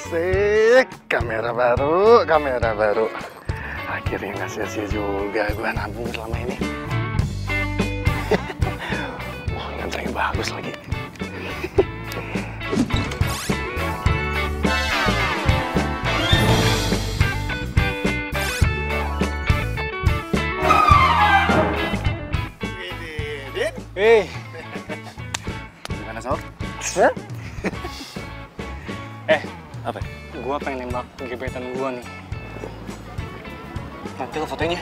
Asik, kamera baru. Akhirnya nggak sia-sia juga gue nabung selama ini. Wah, lensa yang bagus lagi. Gimana, Sob? Hah? Apa? Gua pengen nembak gebetan gua nih. Nanti lo fotonya.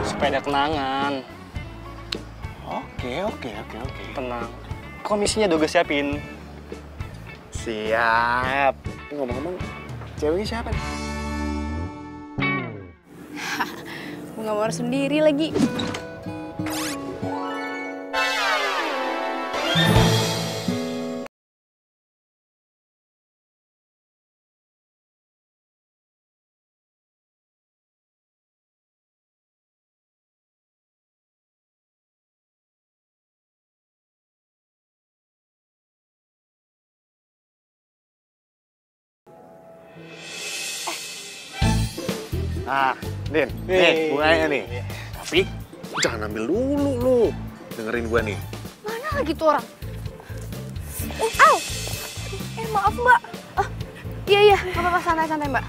Supaya ada kenangan. Oke. Tenang. Komisinya udah gue siapin. Siap. Ngomong-ngomong, ceweknya siapa nih? Bunga mawar sendiri lagi. Nah, Din, nih bunganya nih. Tapi jangan ambil dulu lu. Dengerin gua nih. Mana lagi tuh orang? Au! Maaf mbak. Iya, nggak apa-apa, santai mbak.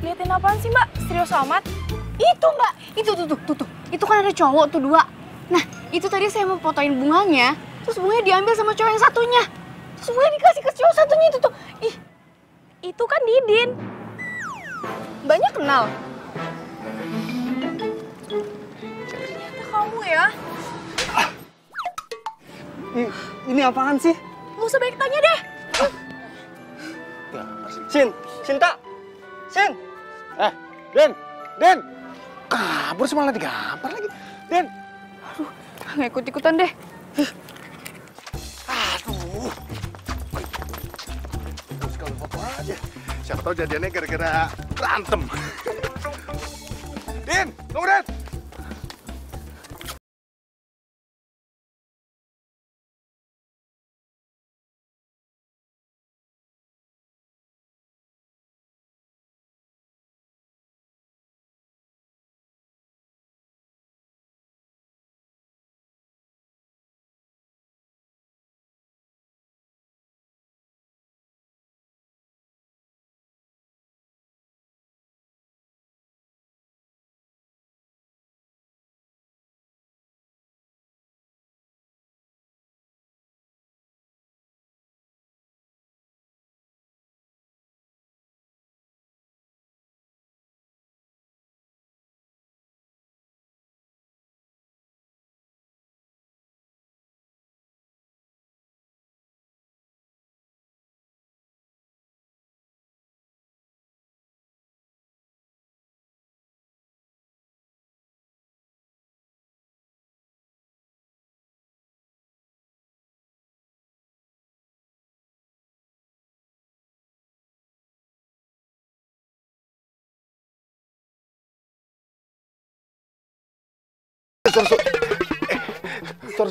Liatin apaan sih mbak? Serius amat? Itu mbak, itu tuh. Itu kan ada cowok tuh 2. Nah, itu tadi saya mau fotoin bunganya, terus bunganya diambil sama cowok yang satunya. Terus bunganya dikasih ke cowok satunya itu tuh. Ih, itu kan Didin. Mbaknya kenal? Ternyata kamu ya? Ini apaan sih? Nggak usah banyak tanya deh. Cinta. Din! Kabur sih, malah digampar lagi. Din! Aduh, nggak ikut-ikutan deh. Aduh. Terus kalau foto aja. Siapa tahu jadiannya gara-gara berantem. Din! Tunggu, Din!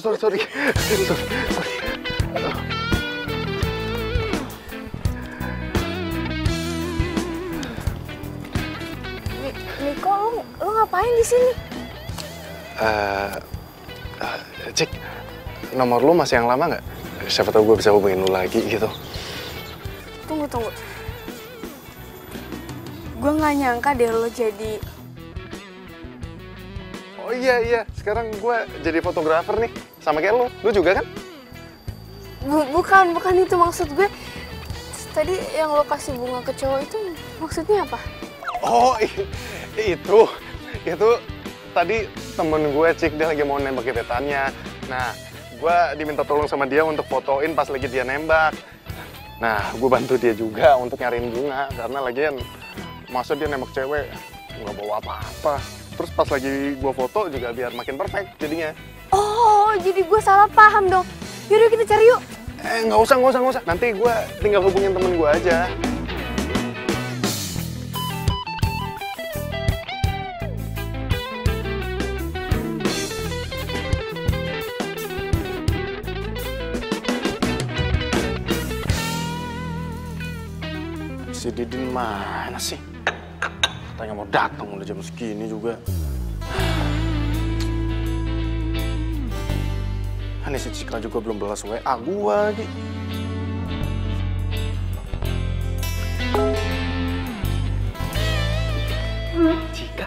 Sorry. Niko, lu ngapain di sini? Cik, nomor lu masih yang lama nggak? Siapa tahu gue bisa hubungin lu lagi gitu. Tunggu. Gue nggak nyangka deh lo jadi... Oh iya, sekarang gue jadi fotografer nih, sama kayak lu. Lu juga kan? Bukan itu maksud gue. Tadi yang lo kasih bunga ke cowok itu maksudnya apa? Oh, itu tadi temen gue, Cik, dia lagi mau nembak gebetannya. Nah, gue diminta tolong sama dia untuk fotoin pas lagi dia nembak. Nah, gue bantu dia juga untuk nyariin bunga, karena lagian masa dia nembak cewek nggak bawa apa-apa. Terus pas lagi gue foto juga biar makin perfect jadinya. Oh, jadi gue salah paham dong. Yaudah kita cari yuk. Nggak usah. Nanti gue tinggal hubungin temen gue aja. Si Didin mana sih? Katanya mau datang udah jam segini juga. Ini si Cika juga belum balas WA gua lagi. Cika.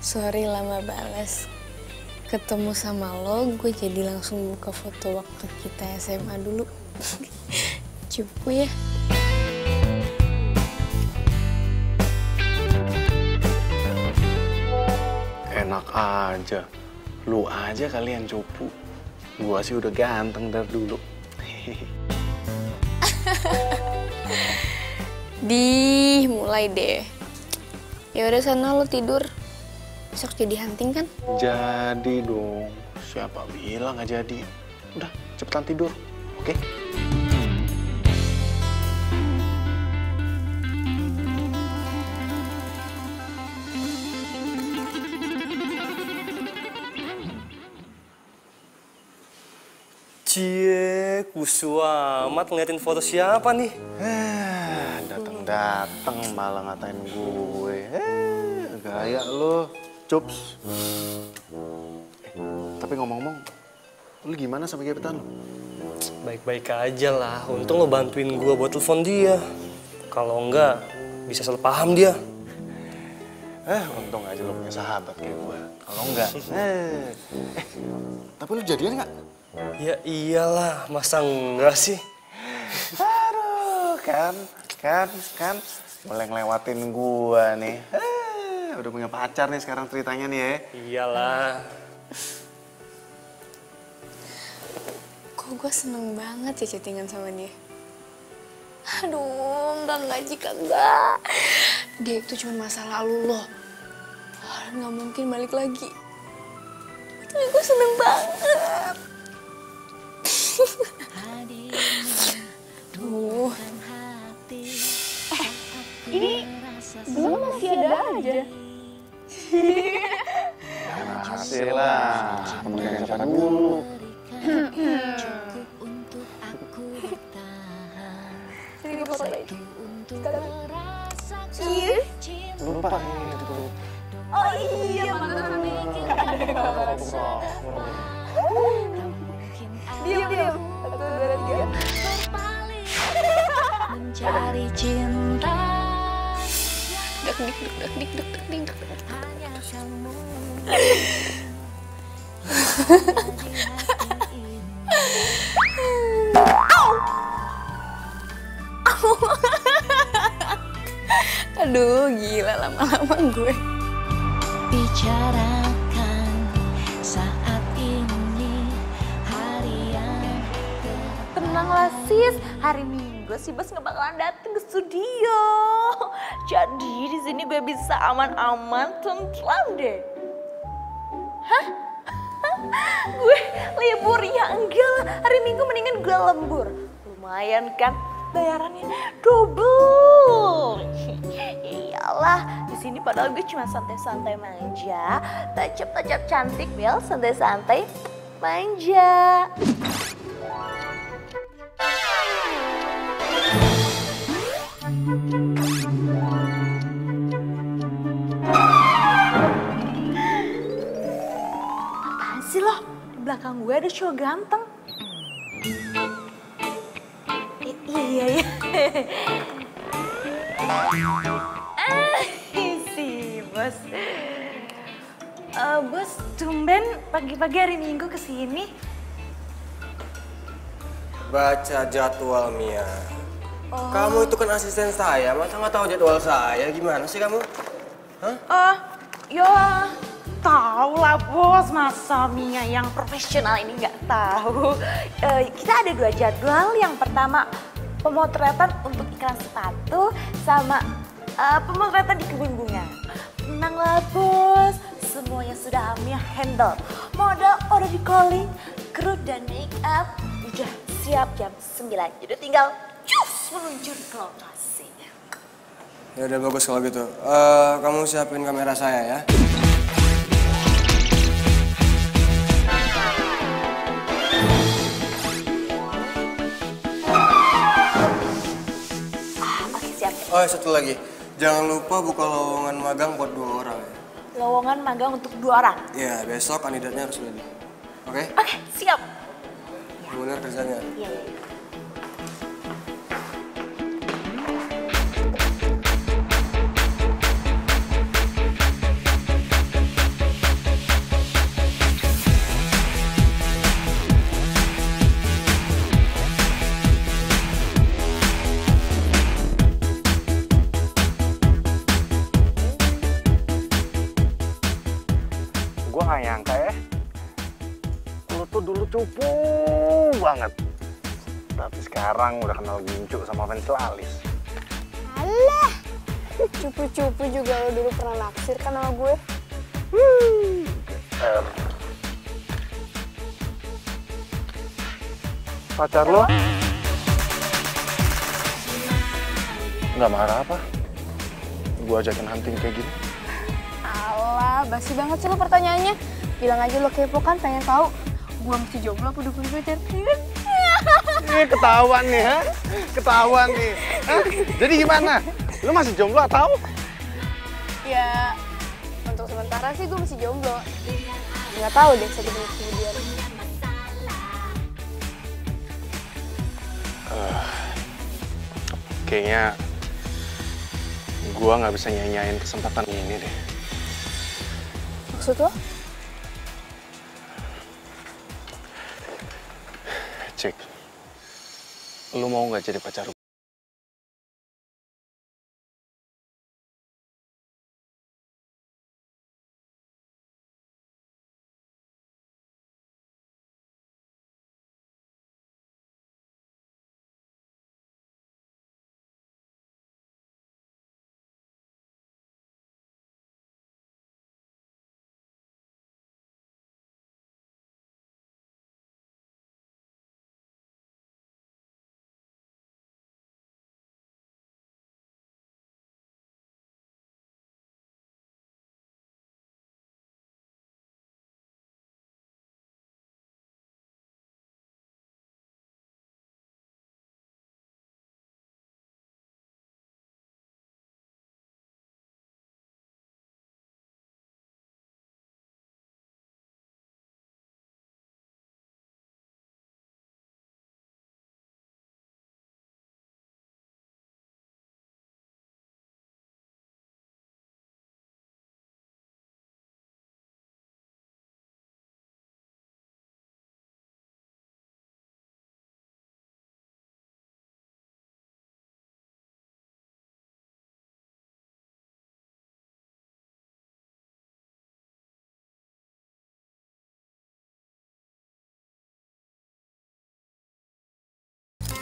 Sorry lama balas. Ketemu sama lo, gue jadi langsung buka foto waktu kita SMA dulu. Cupu ya. Enak aja. Lu aja kalian cupu. Gua sih udah ganteng dari dulu. Mulai deh. Ya udah sana lo tidur. Besok jadi hunting kan? Jadi dong. Siapa bilang nggak jadi? Udah, cepetan tidur. Oke? Cie, kusu amat ngeliatin foto siapa nih? Dateng malah ngatain gue. Gaya lo, Cups. Tapi ngomong-ngomong, lu gimana sama gebetan lo? Baik-baik aja lah, untung lo bantuin gue buat telepon dia. Kalau enggak, bisa salah paham dia. Untung aja lo punya sahabat kayak gue. Kalau enggak, tapi lu jadian nggak? Ya iyalah, masa enggak sih? Aduh, kan, mulai ngelewatin gua nih. Udah punya pacar nih sekarang ceritanya nih ya. Iyalah. Kok gue seneng banget ya chattingan sama dia. Aduh, enggak Cika, enggak. Dia itu cuma masa lalu loh. Nggak mungkin balik lagi. Tapi gue seneng banget. Duh. Ini belum masih ada aja. Masih lah, temen siapa dulu. Sini foto lagi. Iya. Lupa. Oh iya, bener. Diam. 1, 2, 3. Mencari cinta. Dik. Hanya kamu. Aduh, gila lama-lama gue. Bicarakan saat ini hari yang Tenanglah sis, hari Minggu si Bos nggak bakalan dateng ke studio. Jadi di sini gue bisa aman-aman tentram deh. Hah? Gue libur ya enggak lah, hari Minggu mendingan gue lembur. Lumayan kan bayarannya double. Iyalah, di sini padahal gue cuma santai-santai manja, tajap-tajap cantik, Bel, santai-santai manja. Apaan sih lo? Di belakang gue ada cowok ganteng. Iya. Si Bos. Bos, tumben pagi-pagi hari Minggu kesini. Baca jadwal, Mia. Kamu itu kan asisten saya, masa nggak tahu jadwal saya? Gimana sih kamu? Hah? Ya Tahu lah bos, masa Mia yang profesional ini nggak tahu. Kita ada 2 jadwal. Yang pertama pemotretan untuk iklan sepatu sama pemotretan di kebun bunga. Tenanglah bos, semuanya sudah Mia handle. Model udah di calling, kru dan make up udah siap jam 9. Jadi tinggal cus meluncur ke lokasi. Ya udah bagus kalau gitu. Kamu siapin kamera saya ya. Oke siap. Oh, satu lagi. Jangan lupa buka lowongan magang buat 2 orang ya. Lowongan magang untuk 2 orang. Iya, besok kandidatnya harus ready. Oke? Oke, siap. Bener kerjanya. Iya, iya. Gue gak nyangka ya, lu tuh dulu cupu banget. Tapi sekarang udah kenal gincu sama fans Lalis. Alah, cupu-cupu juga lo dulu pernah naksir kan sama gue. Pacar lo? Nggak marah apa? Gue ajakin hunting kayak gini. Alah, basi banget sih lo pertanyaannya. Bilang aja lo kepo kan, pengen tahu gue masih jomblo apa udah punya pacar. Ini ketahuan nih, ha? Ketahuan nih. Hah? Jadi gimana? Lu masih jomblo atau? Ya, untuk sementara sih gue masih jomblo. Nggak tahu deh 1 menit kemudian. Kayaknya gue nggak bisa nyanyain kesempatan ini deh. Maksud lo? Cik, lu mau nggak jadi pacar?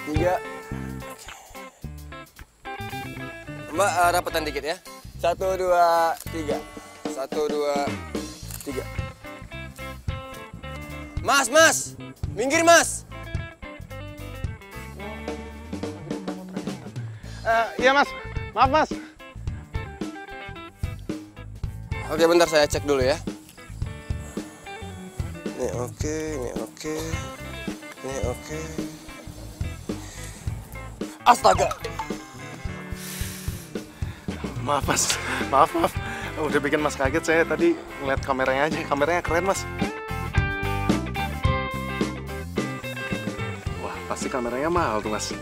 Tiga. Mbak, rapetan dikit ya. 1, 2, 3. 1, 2, 3. Mas! Minggir, Mas! Iya, Mas. Maaf, Mas. Oke, bentar saya cek dulu ya. Ini oke, ini oke. Ini oke. Astaga! Maaf, Mas. Maaf. Udah bikin Mas kaget. Saya tadi ngeliat kameranya aja. Kameranya keren, Mas. Wah, pasti kameranya mahal tuh, Mas.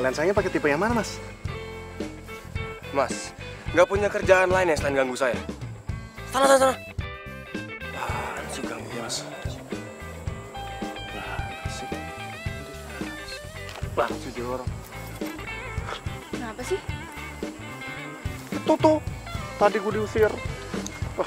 Lensanya pakai tipe yang mana, Mas? Mas, nggak punya kerjaan lain ya selain ganggu saya? Sana. Apaan sih ganggu, Mas? Banget sih dia orang. Kenapa sih? Itu tuh, tadi gue diusir. Wah,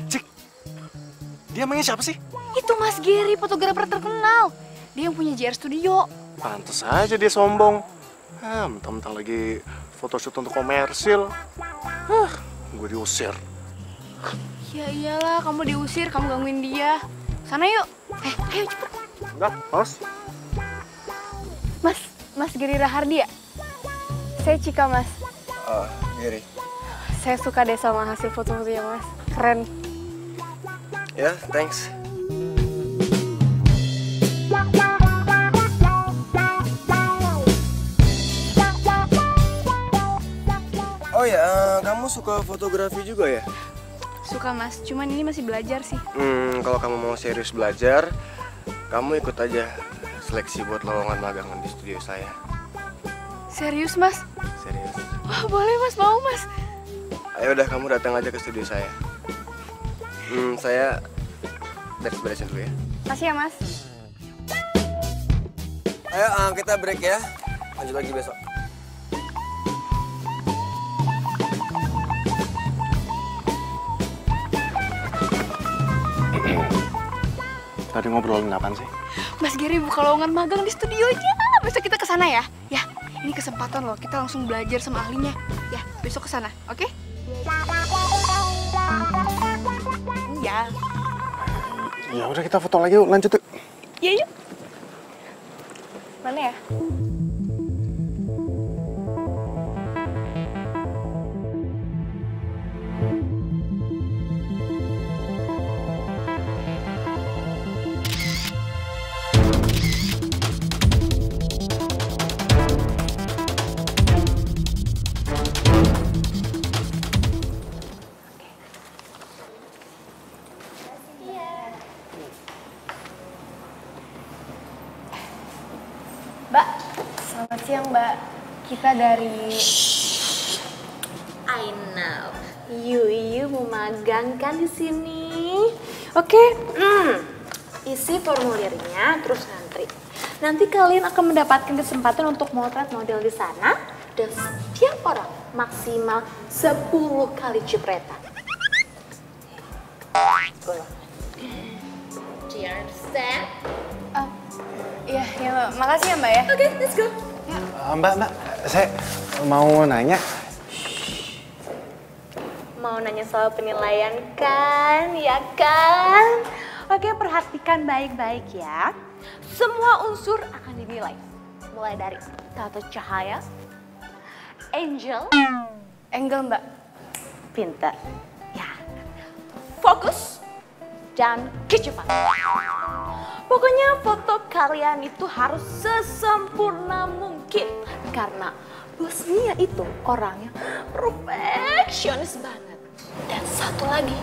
Cik, dia emangnya siapa sih? Itu Mas Gary, fotografer terkenal. Dia yang punya JR Studio. Pantes aja dia sombong. Mentang-mentang lagi photoshoot untuk komersil. Gue diusir. Ya iyalah, kamu diusir, kamu gangguin dia. Sana yuk. Ayo cepet. Enggak, Mas. Mas Gary Rahardi ya? Saya Cika, Mas. Oh, Gary. Saya suka deh sama hasil foto-fotonya, Mas. Keren. Ya, thanks. Oh ya, kamu suka fotografi juga ya? Suka, Mas. Cuman ini masih belajar sih. Kalau kamu mau serius belajar, kamu ikut aja seleksi buat lowongan magang di studio saya. Serius, Mas? Serius. Wah, boleh, Mas. Mau, Mas. Ayo udah, kamu datang aja ke studio saya. Saya beres-beresin dulu ya. Makasih ya, Mas. Ayo, kita break ya. Lanjut lagi besok. Tadi ngobrolin apaan sih? Mas Gary buka lowongan magang di studionya. Besok kita ke sana ya. Ya, ini kesempatan loh. Kita langsung belajar sama ahlinya. Ya, besok ke sana, oke? Ya. Ya udah kita foto lagi yuk, lanjut yuk. Ya, yuk. Mana ya? Mbak, selamat siang Mbak. Kita dari... I know. You mau magang kan di sini? Oke. Isi formulirnya terus ngantri. Nanti kalian akan mendapatkan kesempatan untuk motret model di sana dan setiap orang maksimal 10 kali cipratan. Do you understand? Iya, Mbak. Makasih ya Mbak ya. Oke, let's go. Mbak, saya mau nanya. Mau nanya soal penilaian kan, ya kan? Oke, perhatikan baik-baik ya. Semua unsur akan dinilai. Mulai dari tata cahaya, angel, Mbak. pintar, ya, fokus, dan kecepatan. Pokoknya foto kalian itu harus sesempurna mungkin. Karena Bos Mia itu orangnya perfeksionis banget. Dan satu lagi.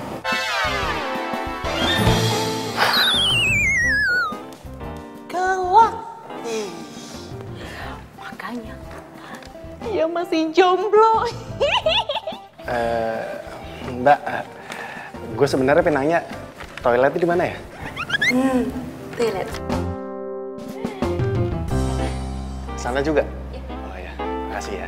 Galak. Makanya dia masih jomblo. Mbak, gue sebenarnya pengen nanya, toiletnya di mana ya? Toilet. Sana juga? Oh ya, makasih ya.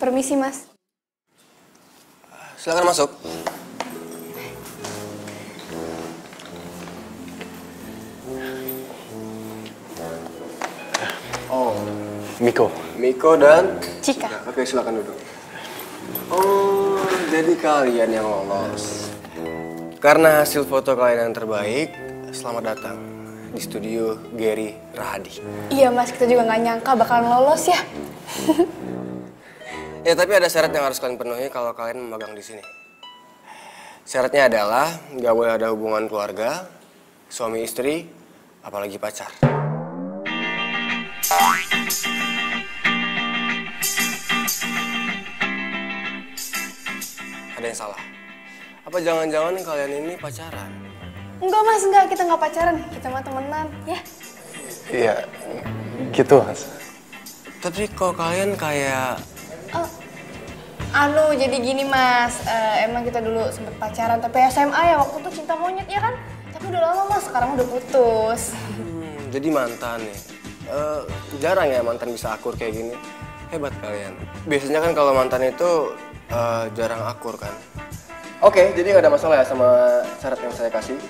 Permisi, Mas. Silakan masuk. Oh, Miko. Miko dan Cika. Oke, silakan duduk. Oh, jadi kalian yang lolos. Karena hasil foto kalian yang terbaik, selamat datang di studio Gary Rahadi. Iya, Mas. Kita juga nggak nyangka bakalan lolos ya. Ya tapi ada syarat yang harus kalian penuhi kalau kalian memegang di sini. Syaratnya adalah nggak boleh ada hubungan keluarga, suami istri, apalagi pacar. Ada yang salah? Apa jangan-jangan kalian ini pacaran? Enggak mas, enggak, kita nggak pacaran, kita mah temenan, ya. Iya, gitu Mas. Tapi kok kalian kayak... Jadi gini mas, emang kita dulu sempet pacaran, tapi SMA ya, waktu itu cinta monyet ya kan? Tapi udah lama mas, sekarang udah putus. Jadi mantan nih. Jarang ya mantan bisa akur kayak gini. Hebat kalian. Biasanya kan kalau mantan itu jarang akur kan. Oke, jadi nggak ada masalah ya sama syarat yang saya kasih.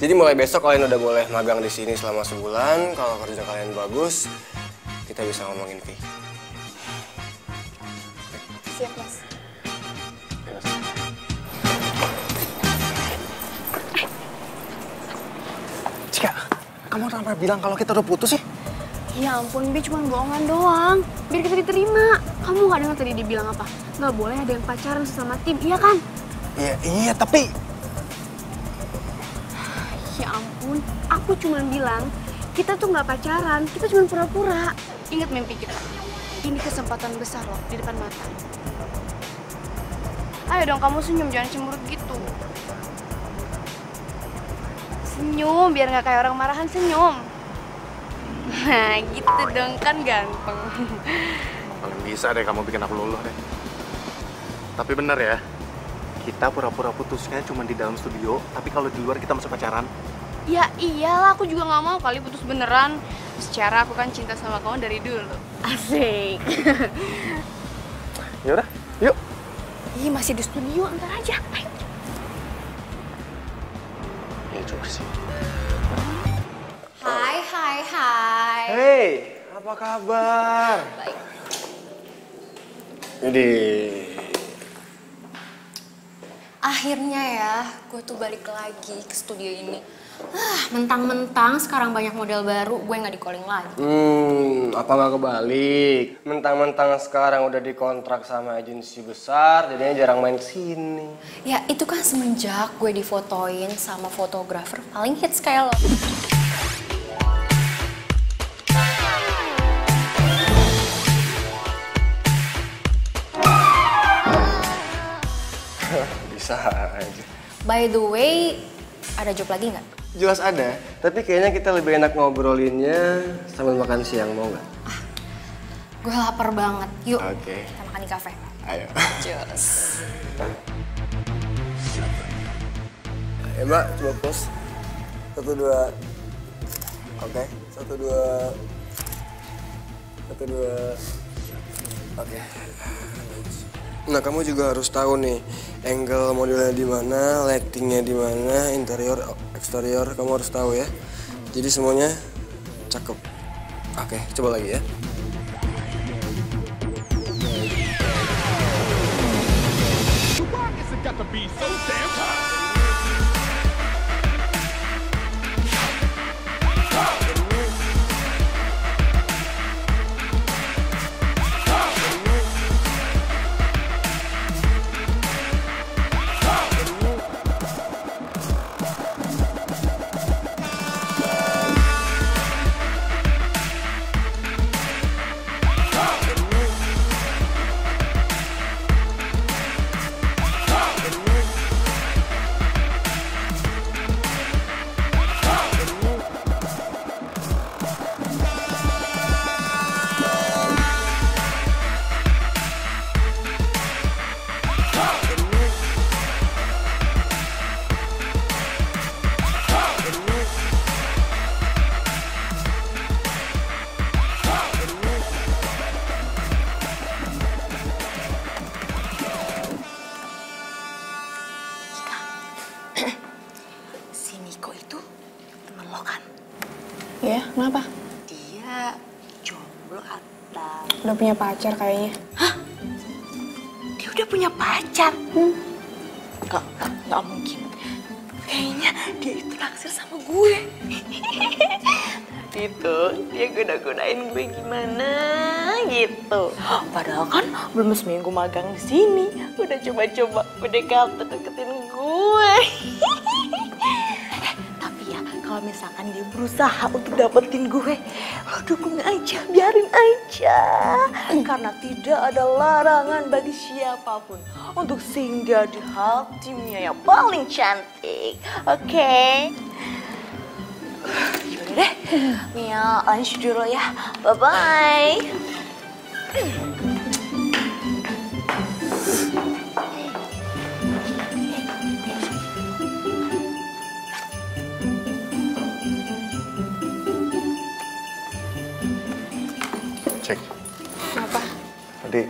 Jadi mulai besok kalian udah boleh magang di sini selama sebulan. Kalau kerja kalian bagus, kita bisa ngomongin fee. Siap mas. Cika, kamu kenapa bilang kalau kita udah putus sih? Ya ampun, Bi cuma bohongan doang. Biar kita diterima. Kamu gak dengar tadi dia bilang apa? Gak boleh ada yang pacaran sesama tim, iya kan? Iya, tapi... Ya ampun, aku cuma bilang kita tuh gak pacaran, kita cuma pura-pura. Ingat mimpi kita. Ini kesempatan besar loh di depan mata. Ayo dong kamu senyum, jangan cemberut gitu. Senyum, biar gak kayak orang marahan, senyum. Nah gitu dong, kan ganteng. Paling bisa deh kamu bikin aku luluh deh. Tapi bener ya, kita pura-pura putusnya cuma di dalam studio, tapi kalau di luar kita masih pacaran. Ya iyalah, aku juga gak mau kali putus beneran. Secara aku kan cinta sama kamu dari dulu. Asik. Yaudah, yuk. Ih, masih di studio, ntar aja. Ayo. Ya juga sih. Hai. Hey, apa kabar? Baik. Jadi... Akhirnya ya, gue tuh balik lagi ke studio ini. Mentang-mentang sekarang banyak model baru, gue nggak di-calling lagi. Apa nggak kebalik? Mentang-mentang sekarang udah dikontrak sama agensi besar, jadinya jarang main kesini. Ya itu kan semenjak gue difotoin sama fotografer paling hits kayak lo. Bisa aja. By the way, ada job lagi nggak? Jelas ada, tapi kayaknya kita lebih enak ngobrolinnya sambil makan siang, mau nggak? Gue lapar banget. Yuk, Oke. kita makan di kafe. Ayo. Cheers. Ya mbak, coba pause. 1, 2. Oke, 1, 2. 1, 2. Oke. Nah, kamu juga harus tahu nih, angle modelnya di mana, lightingnya di mana, interior, eksterior, kamu harus tahu ya. Jadi semuanya cakep. Oke, coba lagi ya. Si Niko itu temen lo kan? Ya, kenapa? Dia jomblo atau... Udah punya pacar kayaknya. Dia udah punya pacar? Gak mungkin. Kayaknya dia itu naksir sama gue. Tapi gitu, dia goda-godain gue gimana gitu. Padahal kan belum seminggu magang di sini, udah coba-coba deketin gue. Tapi ya, kalau misalkan dia berusaha untuk dapetin gue, lo dukung aja, biarin aja. Karena tidak ada larangan bagi siapapun untuk singgah di hatinya yang paling cantik. Oke? Yaudah deh, Mia lunch dulu ya. Bye-bye. Cek. Kenapa? Tadi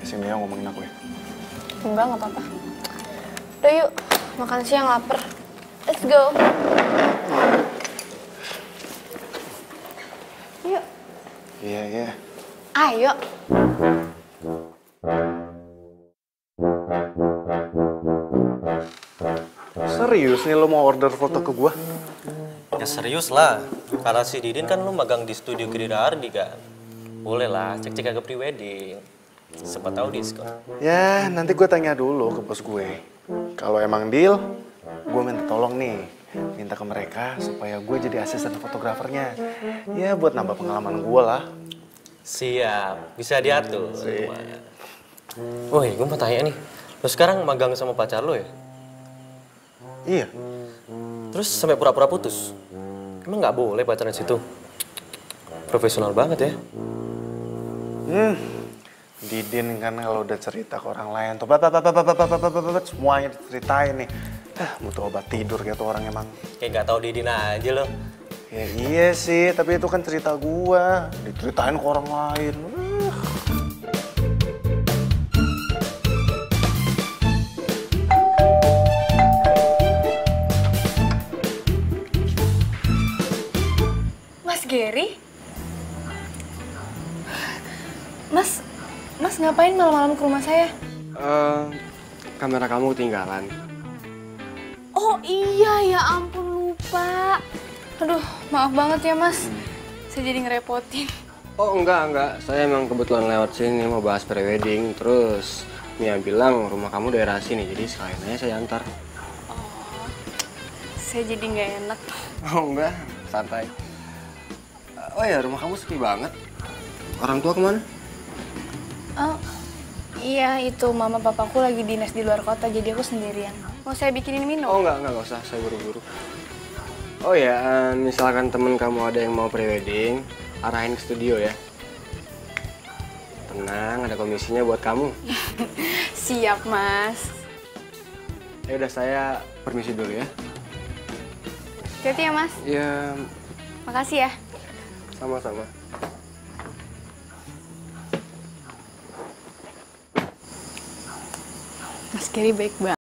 si Mia ngomongin aku ya. Enggak, nggak apa-apa. Udah yuk, makan siang lapar. Let's go. Yuk. Iya, iya. Ayo. Serius nih lo mau order foto ke gua? Ya serius lah, karena si Didin kan lu magang di studio Gerida Ardi kan. Boleh lah, cek-cek agak pre-wedding. Siapa tahu diskon. Ya, nanti gue tanya dulu ke bos gue. Kalau emang deal, gue minta tolong nih. Minta ke mereka supaya gue jadi asisten fotografernya. Ya, buat nambah pengalaman gue lah. Siap, bisa diatur. Woi, gue mau tanya nih. Lo sekarang magang sama pacar lo ya? Iya. Terus sampai pura-pura putus? Emang nggak boleh pacaran situ? Profesional banget ya. Didin kan kalau udah cerita ke orang lain tuh, semuanya diceritain nih. Butuh obat tidur gitu orang emang. Kayak nggak tahu Didin aja lo. Ya iya sih, tapi itu kan cerita gua, diceritain ke orang lain. Mas Gary? Mas ngapain malam-malam ke rumah saya? Kamera kamu ketinggalan. Oh iya, ya ampun lupa. Aduh, maaf banget ya mas. Saya jadi ngerepotin. Oh enggak. Saya emang kebetulan lewat sini mau bahas prewedding. Terus Mia bilang rumah kamu daerah sini, jadi sekalian aja saya antar. Oh, saya jadi nggak enak. Oh enggak, santai. Oh ya, rumah kamu sepi banget. Orang tua kemana? Oh, iya itu mama papaku lagi dinas di luar kota, jadi aku sendirian. Mau saya bikinin minum? Oh enggak usah, saya buru-buru. Oh ya, misalkan temen kamu ada yang mau prewedding, arahin ke studio ya. Tenang, ada komisinya buat kamu. Siap mas. Ya udah, saya permisi dulu ya. Hati-hati ya mas. Ya, Makasih ya. sama-sama. Mas Gary baik banget.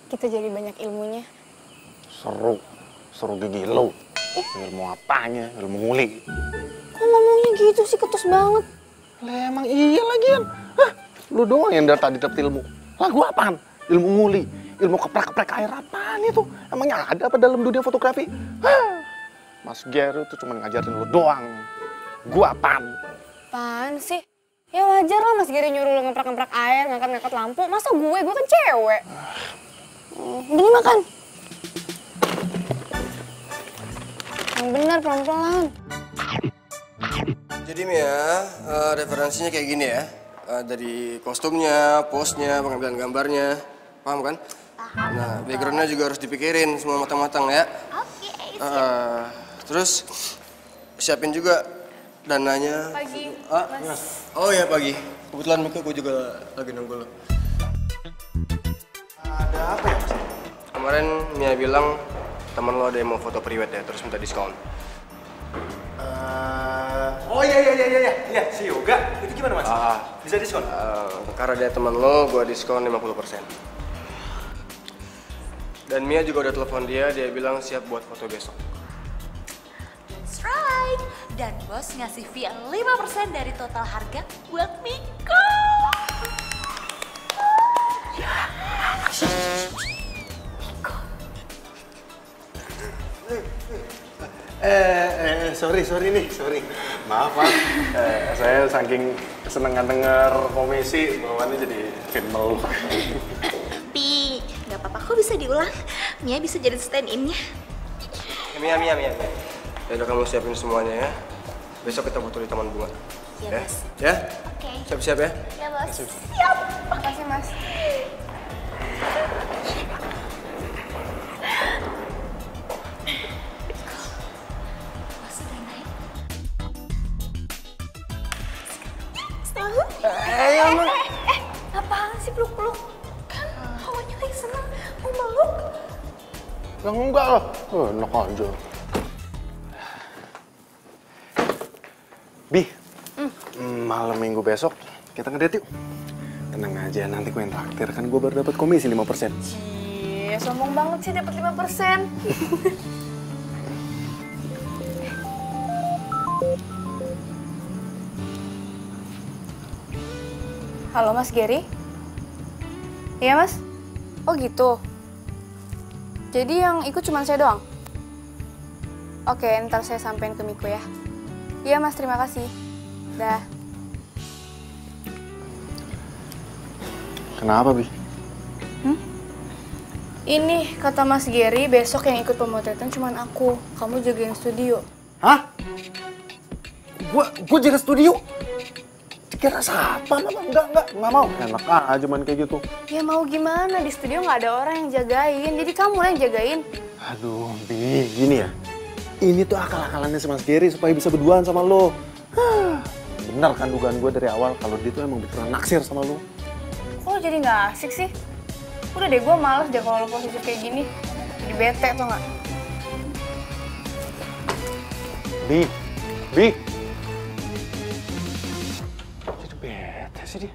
Kita jadi banyak ilmunya. Seru gigi lo. Ilmu apanya? Ilmu nguli. Kok ngomongnya gitu sih, ketus banget. Lah emang iya lagian. Hah, lu doang yang dari tadi dapet ilmu. Lah gua apaan? Ilmu nguli, ilmu keprek-keprek air apaan itu? Emangnya ada apa dalam dunia fotografi? Hah, Mas Gary tuh cuma ngajarin lu doang. Gua apaan? Apaan sih? Ya wajar lah Mas Gary nyuruh lo ngeprak-ngeprak air, ngangkat-ngangkat lampu. Masa gue kan cewek. Gini makan. Yang benar pelan-pelan. Jadi Mia, referensinya kayak gini ya. Dari kostumnya, pose-nya, pengambilan gambarnya. Paham kan? Nah, background-nya juga harus dipikirin semua matang-matang ya. Oke. Terus siapin juga dananya. Pagi, Mas. Oh ya pagi. Kebetulan Mika gue juga lagi nunggu lo. Ada apa ya Mas? Kemarin Mia bilang teman lo ada yang mau foto priwet ya, terus minta diskon. Oh iya, si Yoga. Itu gimana Mas? Bisa diskon? Karena dia teman lo, gue diskon 50%. Dan Mia juga udah telepon dia bilang siap buat foto besok. That's right. Dan bos ngasih fee 5% dari total harga buat Miko. Sorry. Maaf, Pak. Saya saking kesenangan denger komisi, bawaannya jadi makin meluk. Tapi nggak apa-apa, kok bisa diulang. Mia bisa jadi stand-in-nya. Mia. Ya udah kamu siapin semuanya ya. Besok kita foto di Taman Bunga. Iya, Mas. Ya? Oke. Siap-siap ya? Ya, Bos. Siap. Makasih Mas. Bos udah naik. Apaan sih peluk-peluk? Kan hawanya lagi seneng. Mau meluk. Ya enggak lah. Enak aja. Bi, malam minggu besok kita ngedate yuk. Tenang aja, nanti gue yang traktir. Kan gue baru dapat komisi 5%. Cie, sombong banget sih dapat 5%. Halo Mas Gary? Iya Mas? Oh gitu? Jadi yang ikut cuma saya doang? Oke, ntar saya sampein ke Miko ya. Iya Mas, terima kasih. Dah. Kenapa, Bi? Ini kata Mas Gary, besok yang ikut pemotretan cuma aku. Kamu jagain studio. Hah? Gue jaga studio? Kira siapa? Enggak mau. Enak aja main kayak gitu. Ya mau gimana, di studio nggak ada orang yang jagain. Jadi kamu lah yang jagain. Aduh, Bi, gini ya. Ini tuh akal-akalannya si Mas Gary supaya bisa berduaan sama lo. Bener kan dugaan gue dari awal kalau dia tuh emang beneran naksir sama lo. Kok lo jadi nggak asik sih? Udah deh, gue males deh kalau lo posisi kayak gini. Jadi bete tau nggak? Bi. Jadi bete sih dia.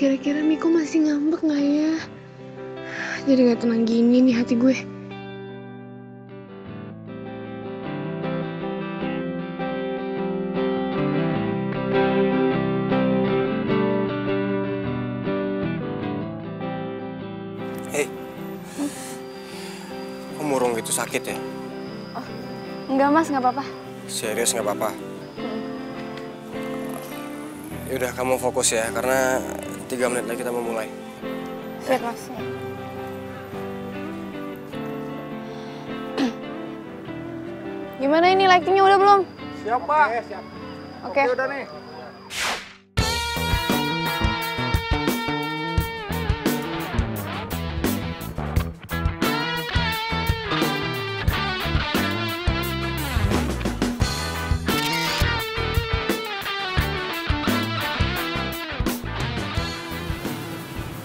Kira-kira Miko masih ngambek nggak ya? Jadi nggak tenang gini nih hati gue. Hei, kok murung gitu sakit ya? Oh, enggak Mas, nggak apa-apa. Serius nggak apa-apa? Yaudah kamu fokus ya, karena 3 menit lagi kita mau mulai. Siap Mas. Gimana ini lightingnya udah belum? Siap, Pak. Siap. Oke. Udah nih.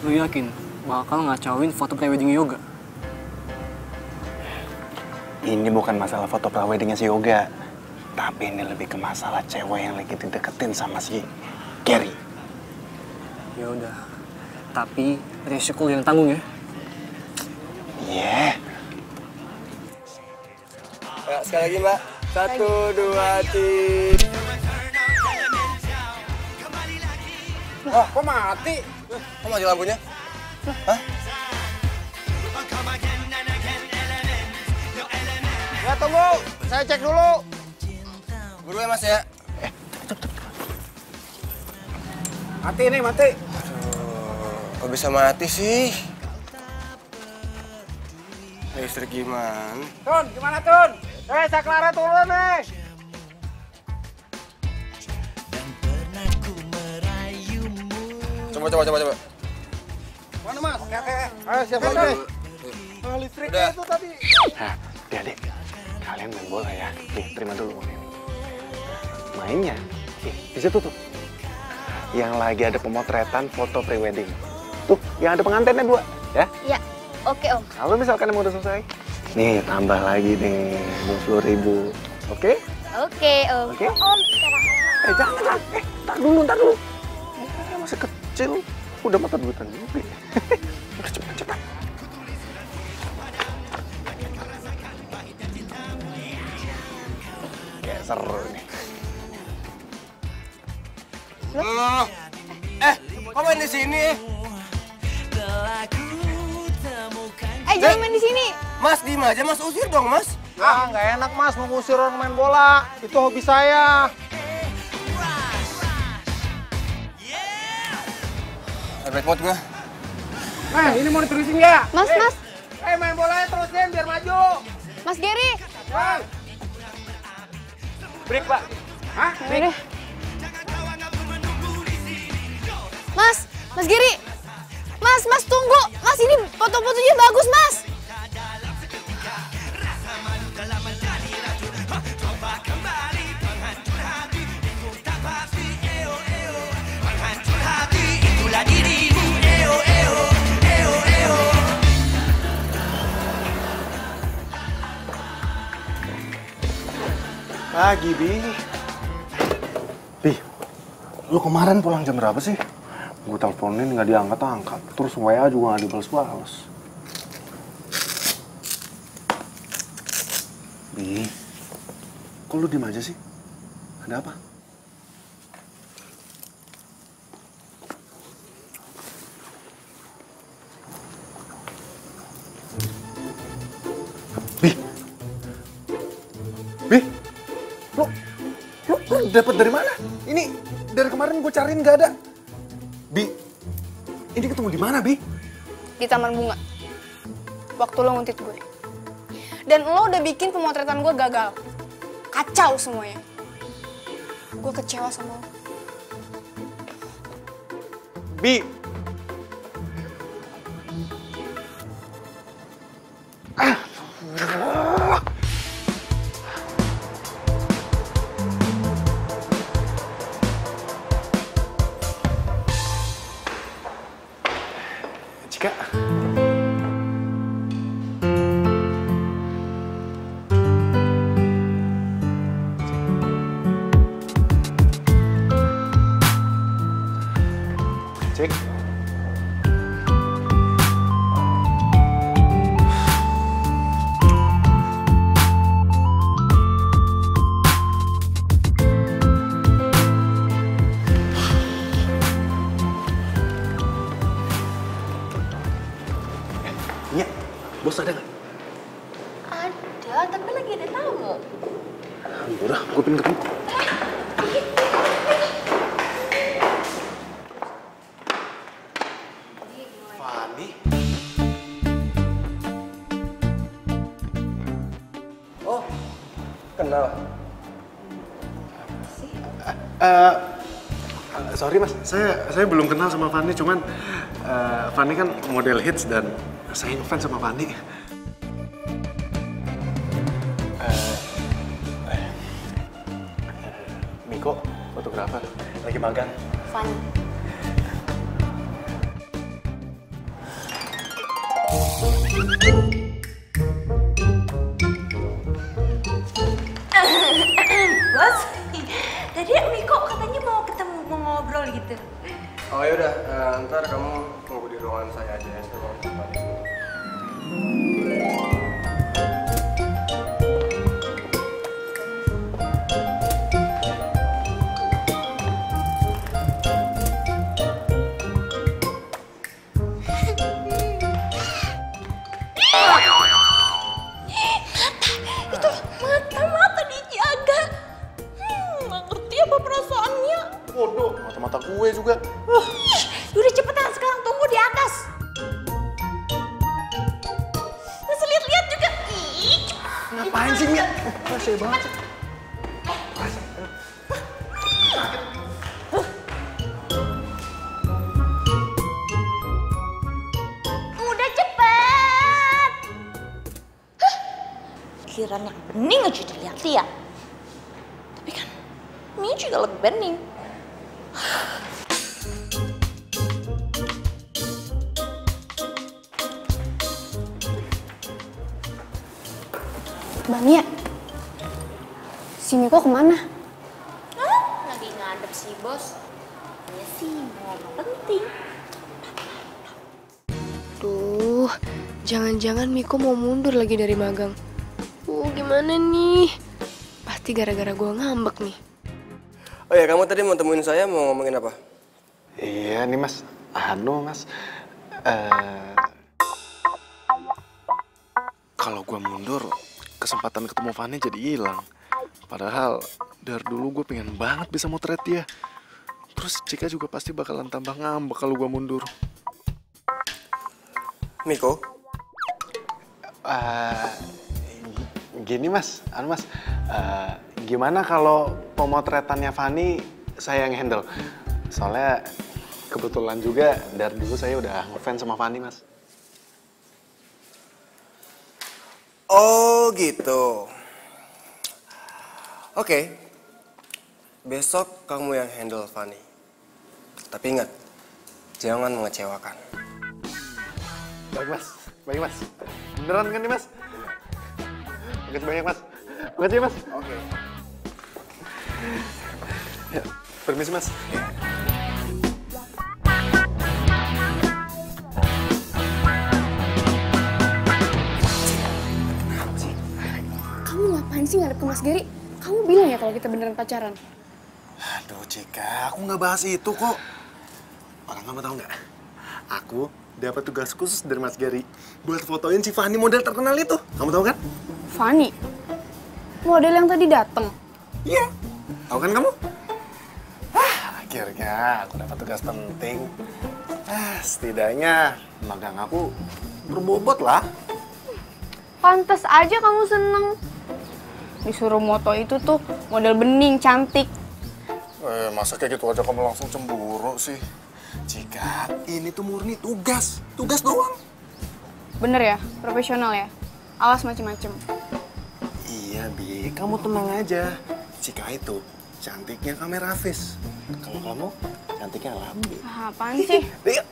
Lu yakin bakal ngacauin foto prewedding Yoga. Ini bukan masalah foto preweddingnya si Yoga, tapi ini lebih ke masalah cewek yang lagi dideketin sama si Gary. Ya udah, tapi resiko yang tanggung ya. Iya. Ya, sekali lagi Mbak. 1, 2, 3. Wah, kok mati? Kok mati lampunya? Hah? Ya tunggu, saya cek dulu. Buru ya Mas ya. Mati nih, mati. Aduh, kok bisa mati sih? Listrik gimana? Tun, gimana Tun? Saklara turun nih. Coba. Mana Mas? Ayo siapa lagi? Listriknya itu tadi. Nah, adik, kalian main bola ya. Nih, terima dulu uang ini. Mainnya, di situ tuh. Yang lagi ada pemotretan foto prewedding. Tuh, yang ada pengantinnya 2, ya? Iya, oke Om. Kalau misalkan emang udah selesai, nih tambah lagi nih 20.000. Oke? Oke Om. Oke? Om, Jangan. Tar dulu. Ini masih kecil. Udah mata duitan juga. Cepat. Kayak seru nih. Kok main di sini? jangan main di sini. Mas, diem aja, Mas. Usir dong, Mas. Ah, nggak enak, Mas. Mau ngusir orang main bola. Itu hobi saya. Bad mood gue. Ini mau diterusin ya? Mas. Main bolanya terusin biar maju. Mas Gary. Break, Pak. Hah? Break. Mas Gary. Mas tunggu. Mas, ini foto-fotonya bagus, Mas. Pagi, Bi. Bi, lu kemarin pulang jam berapa sih? Gue teleponin nggak diangkat-angkat. Terus WA juga nggak dibales-bales. Bi, kok lu diem aja sih? Ada apa? Bi, lu dapat dari mana? Ini dari kemarin gue cariin nggak ada. Bi, ini ketemu di mana, Bi? Di Taman Bunga. Waktu lo nguntit gue. Dan lo udah bikin pemotretan gue gagal. Kacau semuanya. Gue kecewa sama lo. Bi. Cika. Cik. Iya, bos ada nggak? Ada, tapi lagi ada tamu. Udah, gue pengen ketemu. Fani? Oh, kenal. Sorry mas, saya belum kenal sama Fani, cuman Fani kan model hits dan saya ngefans sama Fani. Miko, fotografer, lagi magang. Fani. Bos, tadi Miko katanya mau ketemu, mau ngobrol gitu. Oh yaudah, ntar kamu tunggu di ruangan saya aja ya. Saya mau tempat di sini. Itu mata dijaga. Nggak ngerti apa perasaannya. Bodoh, mata-mata gue juga. Udah cepetan sekarang tunggu di atas. Terus lihat-lihat juga. Ih, Ngapain sih, Mia? Rese banget sih. udah cepet. Kiraan yang bening aja dilihat-lihat. Tapi kan ini juga lebih bening. Mbak Mia, si Miko kemana? Lagi ngadep sih, Bos. Ya sih, mau penting. Duh, jangan-jangan Miko mau mundur lagi dari magang. Gimana nih? Pasti gara-gara gue ngambek nih. Oh ya, kamu tadi mau temuin saya mau ngomongin apa? Iya nih mas, mas. Kalau gue mundur, kesempatan ketemu Fanny jadi hilang. Padahal dari dulu gue pengen banget bisa motret dia. Terus Cika juga pasti bakalan tambah ngambek kalau gue mundur. Miko? Gini mas, gimana kalau pemotretannya Fanny saya yang handle? Soalnya kebetulan juga dari dulu saya udah ngefans sama Fanny mas. Oh gitu. Oke. Besok kamu yang handle Fanny. Tapi ingat, jangan mengecewakan. Baik mas. Beneran kan nih mas? Makasih banyak mas. Makasih mas. Oke. Ya, permisi mas. Kamu ngapain sih ngadep ke Mas Gary? Kamu bilang ya kalau kita beneran pacaran? Aduh Cika, aku nggak bahas itu kok. Orang kamu tahu nggak? Aku dapat tugas khusus dari Mas Gary buat fotoin si Fanny model terkenal itu. Kamu tahu kan? Fanny? Model yang tadi dateng? Iya. Tahu kan kamu? Akhirnya aku dapat tugas penting. Setidaknya magang aku berbobot lah. Pantes aja kamu seneng. Disuruh moto itu tuh model bening, cantik. Masa kayak gitu aja kamu langsung cemburu sih? Jika ini tuh murni tugas. Tugas doang. Bener ya? Profesional ya? Awas macem-macem. Iya, Bi. Kamu tenang aja. Jika itu cantiknya kamera Hafiz. Kalau kamu cantiknya Lambi. Apaan sih? Iya.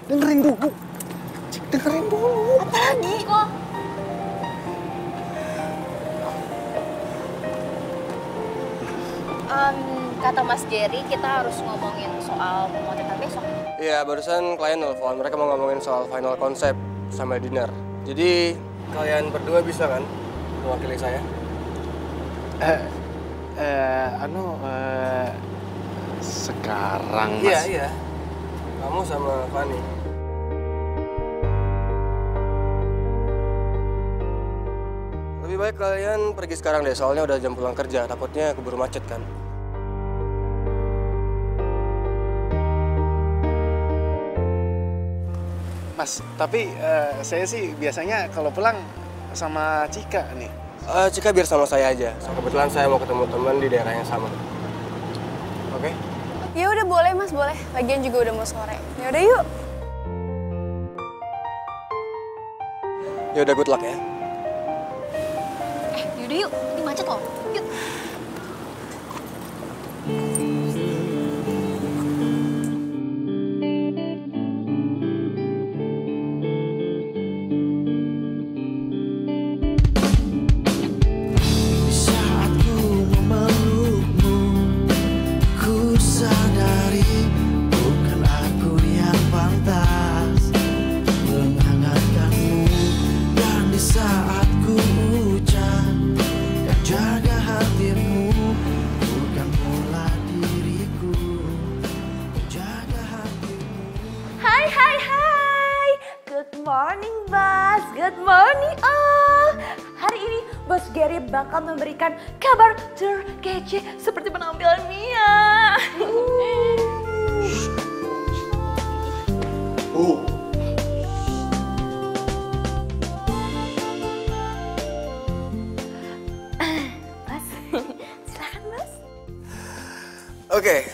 dengerin dulu. Cik, dengerin dulu. Apa lagi kok? Kata Mas Gary, kita harus ngomongin soal pemotretan besok. Iya, barusan klien nelfon. Mereka mau ngomongin soal final konsep sama dinner. Jadi, kalian berdua bisa kan mewakili saya? Sekarang Mas. Iya. Kamu sama Fanny. Lebih baik kalian pergi sekarang deh, soalnya udah jam pulang kerja. Takutnya keburu macet kan. Mas, tapi saya sih biasanya kalau pulang sama Cika nih. Cika biar sama saya aja. Kebetulan saya mau ketemu teman di daerah yang sama. Oke? Ya udah boleh Mas, boleh. Lagian juga udah mau sore. Ya udah yuk. Ya udah, good luck ya. Yaudah yuk, ini macet loh. Yuk. Hai. Good morning, Bos. Good morning, all. Hari ini Bos Gary bakal memberikan kabar terkece seperti penampilan Mia. Bos, silakan Bos. Oke,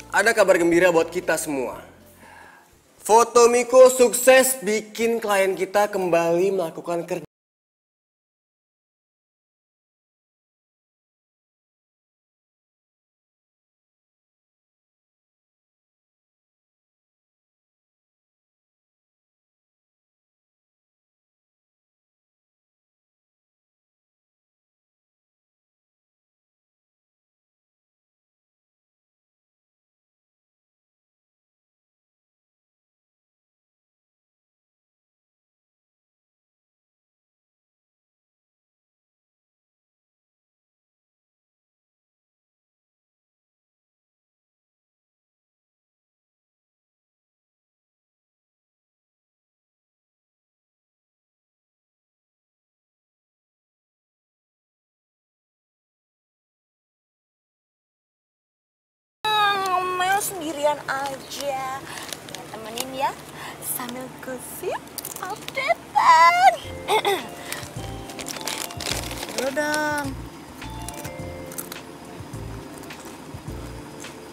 ada kabar gembira buat kita semua. Foto Miko sukses bikin klien kita kembali melakukan kerja. Sendirian aja. Temenin ya sambil gosip updatean. Dulu dong.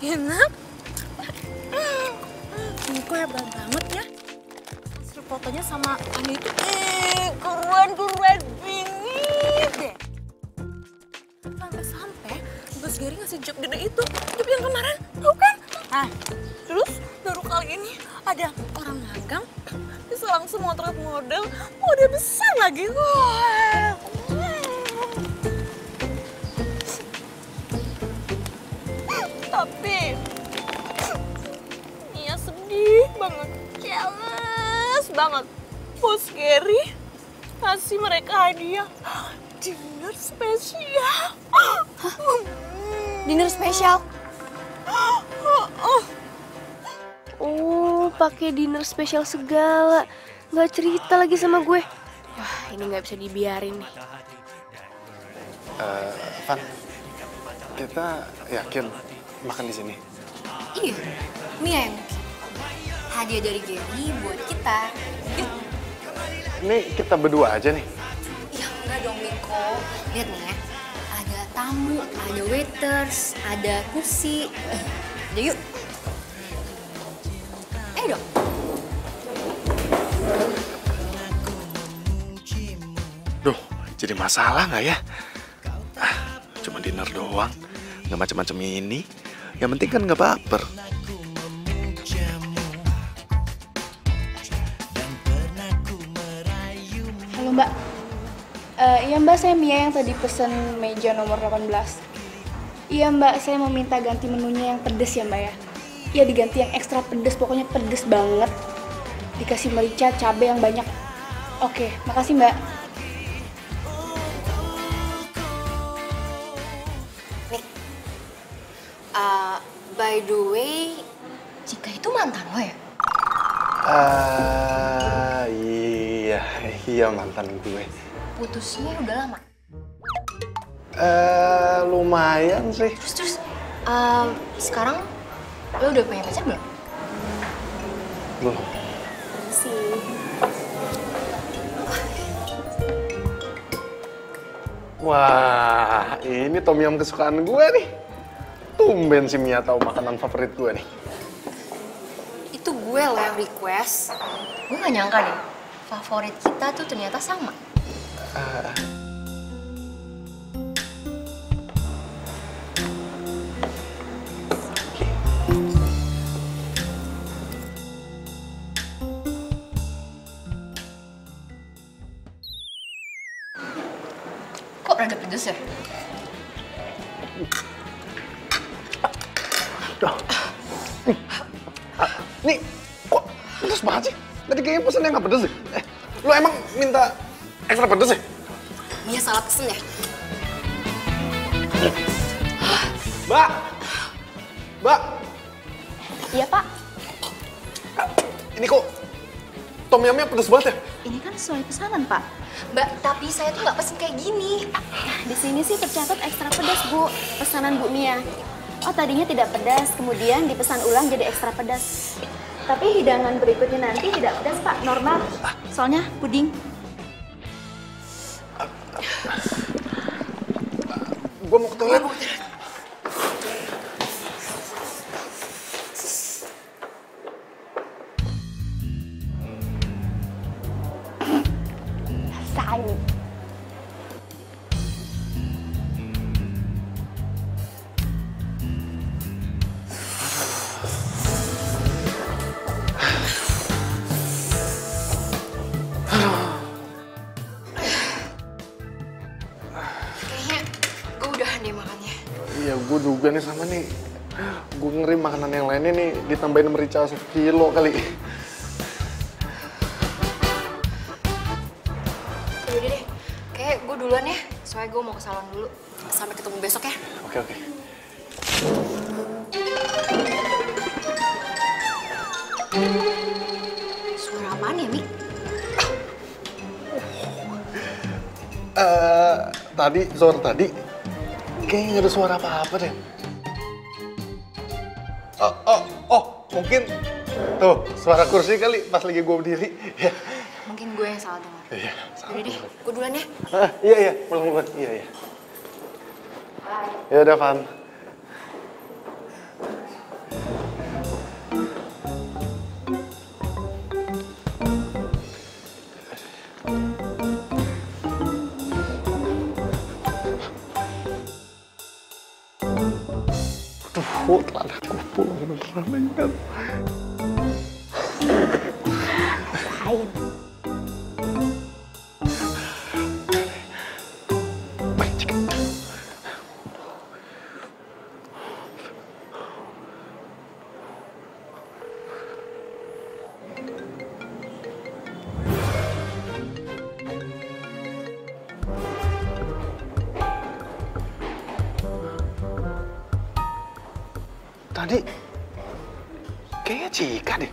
Enak. Niko hebat banget ya. Hasil fotonya sama Ani itu keren bingit deh. Sampai-sampai Bos Gary ngasih job gede itu, job yang kemarin, tau kan? Nah, terus baru kali ini ada orang magang bisa langsung motret model besar lagi. Wah. Tapi Mia sedih banget, jealous banget. Bos Gary kasih mereka hadiah dinner spesial. Dinner spesial? Oh, pakai dinner spesial segala. Nggak cerita lagi sama gue. Wah, ini nggak bisa dibiarin nih. Van, kita yakin makan di sini? Iya, Mia yang bikin. Hadiah dari Gary buat kita. Yuk. Ini kita berdua aja nih? Ya enggak dong, Miko. Lihat nih ya. Ada tamu, ada waiters, ada kursi. Udah yuk. Dong. Duh, jadi masalah nggak ya? Cuma dinner doang, nggak macam-macam ini. Yang penting kan nggak baper. Mbak, iya Mbak, saya Mia yang tadi pesen meja nomor 18. Iya Mbak, saya mau minta ganti menunya yang pedes ya Mbak ya. Iya diganti yang ekstra pedes, pokoknya pedes banget. Dikasih merica, cabai yang banyak. Oke, makasih Mbak. Nik, by the way, Cika itu mantan lo ya? Iya mantan gue. Putusnya udah lama? Lumayan sih. Terus, sekarang lo udah punya pacar belum? Belum. Sih. Wah, ini tom yum kesukaan gue nih. Tumben si Mia tahu makanan favorit gue nih. Itu gue loh yang request. Gue gak nyangka deh, favorit kita tuh ternyata sama. Kok rada pedes ya? Nih, kok pedes banget sih? Tadi kayaknya pesannya nggak pedes sih. Lo emang minta ekstra pedes ya? Mia salah pesen ya? Mbak! Mbak! Iya Pak, Ini kok tom yumnya pedes banget ya? ini kan sesuai pesanan Pak. Mbak, tapi saya tuh nggak pesen kayak gini. Di sini sih tercatat ekstra pedas Bu, pesanan Bu Mia. Oh tadinya tidak pedas, kemudian dipesan ulang jadi ekstra pedas. Tapi hidangan berikutnya nanti tidak pedas Pak, normal. Soalnya puding. Gue mau ke toilet. Rasain. Kayaknya gue udahan deh makannya. Iya, gue juga nih sama nih. Gue ngeri makanan yang lainnya nih ditambahin merica 1 kilo kali. Yaudah deh, kayak gue duluan ya. Soalnya gue mau ke salon dulu. Sampai ketemu besok ya. Oke, oke. Suara apaan ya, Mik? Tadi kayaknya nggak ada suara apa-apa deh. Mungkin tuh suara kursi kali pas lagi gue berdiri. Ya. Mungkin gue yang salah dengar. Iya. Yaudah deh, gue duluan ya. Iya, pulang. Iya. Ya udah, Van. Aduh, telah aku pulang beneran kan. Rasain. Baik, Cika. Tadi kayaknya Cika deh.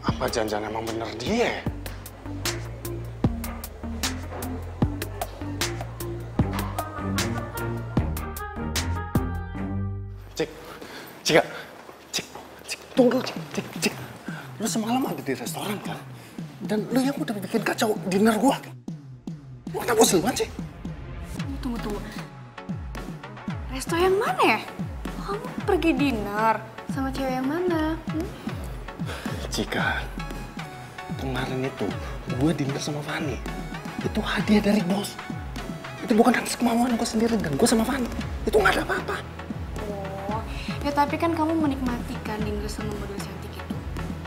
Apa jangan-jangan emang bener dia ya? Cika, tunggu, Cik. Lu semalam ada di restoran kan? Dan lu yang udah bikin kacau dinner gua. Lu kenapa bosan banget sih? Tunggu. Resto yang mana ya? Kamu pergi dinner sama cewek yang mana? Cika, kemarin itu gue dinner sama Fanny. Itu hadiah dari bos. Itu bukan atas kemauan gue sendiri dan gue sama Fanny. Itu nggak ada apa-apa. Oh, Ya tapi kan kamu menikmati kan dinner sama model cantik itu.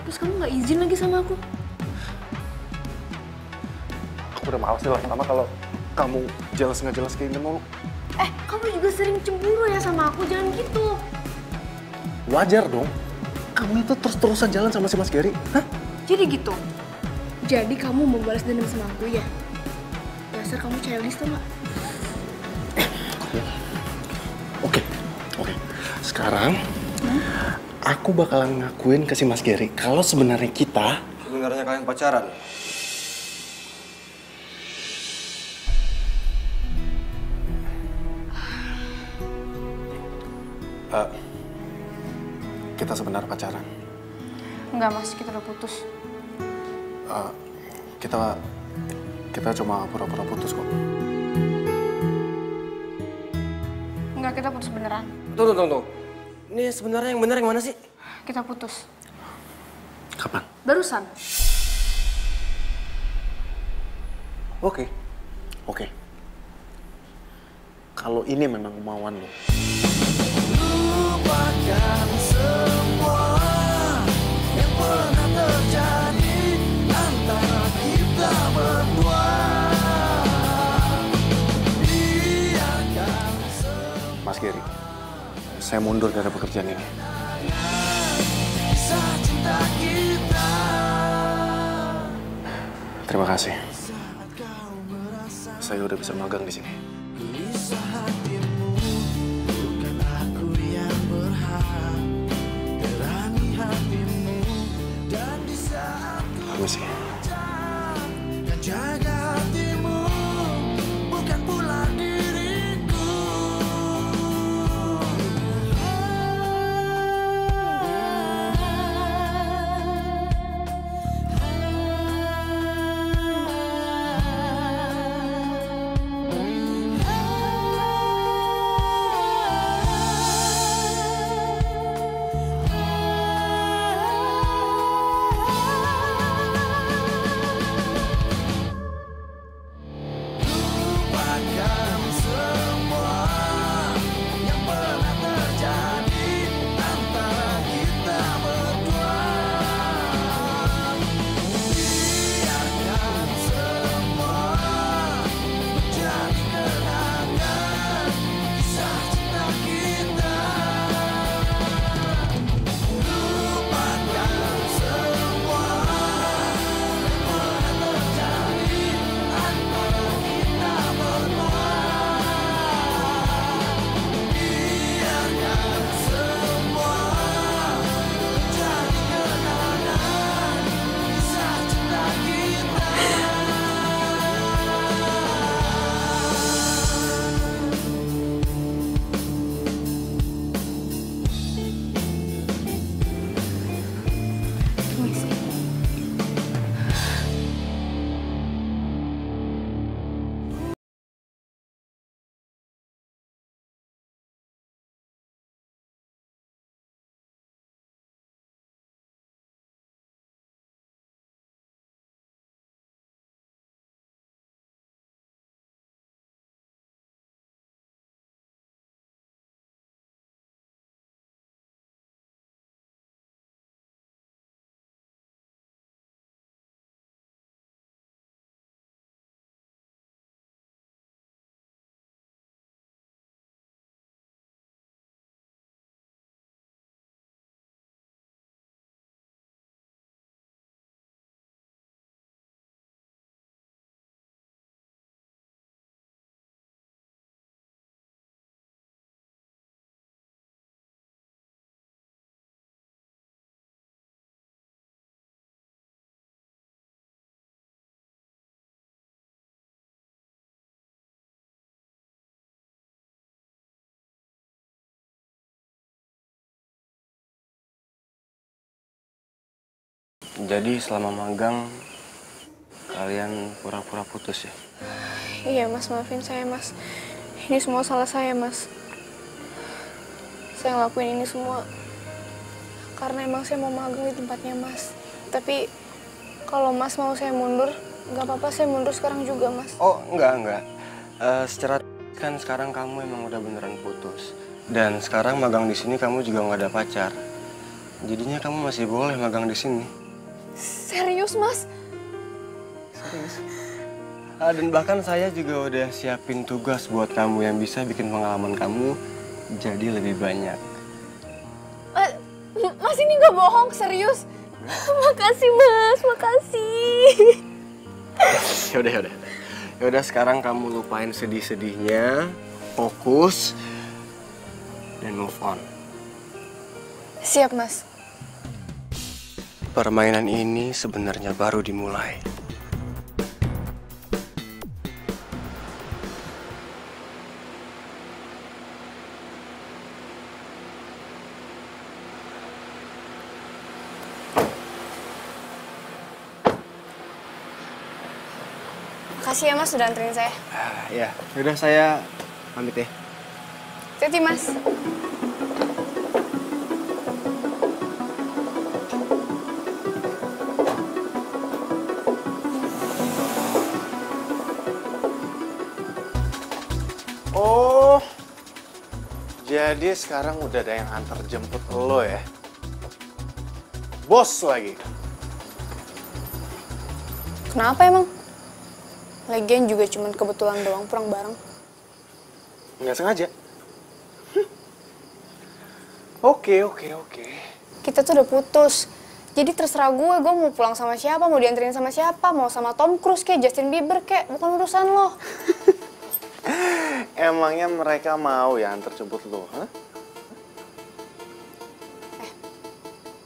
Terus kamu nggak izin lagi sama aku. Aku udah males nih lama-lama kalau kamu jelas nggak jelas kayak gini mulu. Kamu juga sering cemburu ya sama aku, jangan gitu. Wajar dong. Kamu itu terus-terusan jalan sama si Mas Gary. Hah? Jadi gitu? Jadi kamu mau balas dendam sama aku ya? Dasar kamu childish tuh nggak? Oke. Sekarang, aku bakalan ngakuin ke si Mas Gary kalau sebenarnya kita... Sebenarnya kalian pacaran? Kita sebenarnya pacaran. Enggak mas, kita udah putus. Kita cuma pura-pura putus kok. Enggak, kita putus beneran. Tunggu. Ini sebenarnya yang benar yang mana sih? Kita putus. Kapan? Barusan. Oke. Kalau ini memang kemauan lo. Lupakan semua yang pernah terjadi antara kita berdua. Mas Gary, saya mundur dari pekerjaan ini. Kisah cinta kita. Terima kasih. Saya udah bisa magang di sini. Gelisah hatimu, bukan aku yang berhak. Berani hatimu dan di saat Permisi. dan jaga hatimu, bukan pula diriku. Lupakan semua yang pernah terjadi antara kita berdua. Biarkan semua menjadi kenangan kisah cinta kita. Lupakan semua yang pernah terjadi antara kita berdua. Biarkan semua menjadi kenangan kisah cinta kita. Jadi selama magang kalian pura-pura putus ya? Iya mas, maafin saya mas. Ini semua salah saya mas. Saya ngelakuin ini semua karena emang saya mau magang di tempatnya mas. Tapi kalau mas mau saya mundur, nggak apa-apa saya mundur sekarang juga mas. Oh enggak. Secara kan sekarang kamu emang udah beneran putus. Dan sekarang magang di sini kamu juga nggak ada pacar. Jadinya kamu masih boleh magang di sini. Serius, Mas? Serius? Dan bahkan saya juga udah siapin tugas buat kamu yang bisa bikin pengalaman kamu jadi lebih banyak. Mas ini nggak bohong, serius? Makasih, Mas, makasih. Yaudah sekarang kamu lupain sedih-sedihnya, fokus, dan move on. Siap, Mas. Permainan ini sebenarnya baru dimulai. Makasih ya, Mas, sudah anterin saya. Ya, yaudah saya pamit ya. Hati-hati, Mas. Oh, jadi sekarang udah ada yang antar jemput lo ya? Bos lagi? Kenapa emang? Lagian juga cuman kebetulan doang pulang bareng. Nggak sengaja? Oke. Kita tuh udah putus. Jadi terserah gue mau pulang sama siapa, mau dianterin sama siapa, mau sama Tom Cruise kayak Justin Bieber kayak, bukan urusan lo. Emangnya mereka mau ya antar jemput lo? Hah?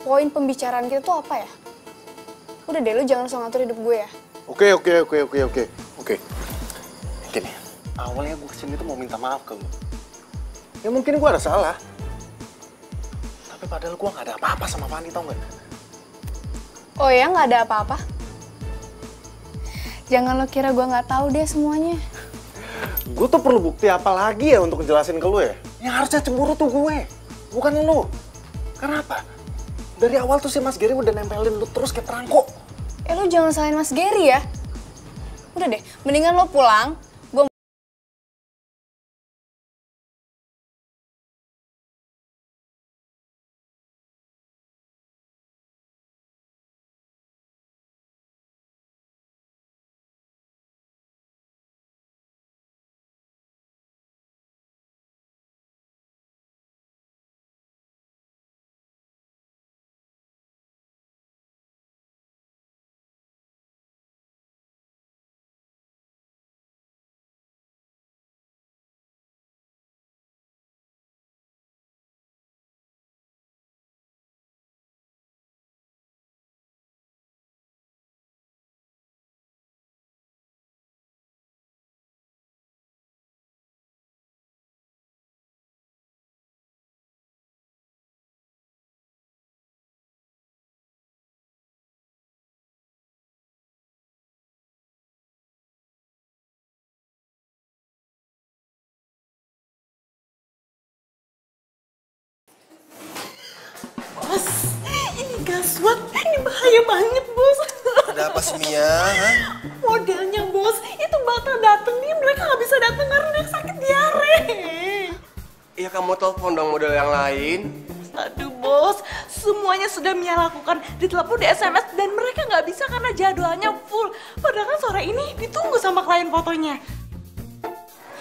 Poin pembicaraan kita tuh apa ya? Udah deh, lo jangan langsung ngatur hidup gue ya. Oke. Gini, awalnya gue kesini tuh mau minta maaf ke lo. Ya mungkin gue ada salah. Tapi padahal gue gak ada apa-apa sama Fanny, tau gak? Oh ya, nggak ada apa-apa? Jangan lo kira gue nggak tahu deh semuanya. Gue tuh perlu bukti apa lagi ya untuk ngejelasin ke lo ya? Yang harusnya cemburu tuh gue, bukan lo. Kenapa? Dari awal tuh si Mas Gary udah nempelin lo terus kayak perangko. Lo jangan salahin Mas Gary ya. Udah deh, mendingan lo pulang. Gue Bos, ini gaswat, ini bahaya banget, Bos. Ada apa sih, Mia? Hah? Modelnya, Bos, itu bakal dateng nih, mereka nggak bisa dateng karena dia sakit diare. Ya kamu telepon dong model yang lain. Aduh, Bos, semuanya sudah Mia lakukan, ditelepon, di SMS, dan mereka nggak bisa karena jadwalnya full. Padahal kan sore ini ditunggu sama klien fotonya.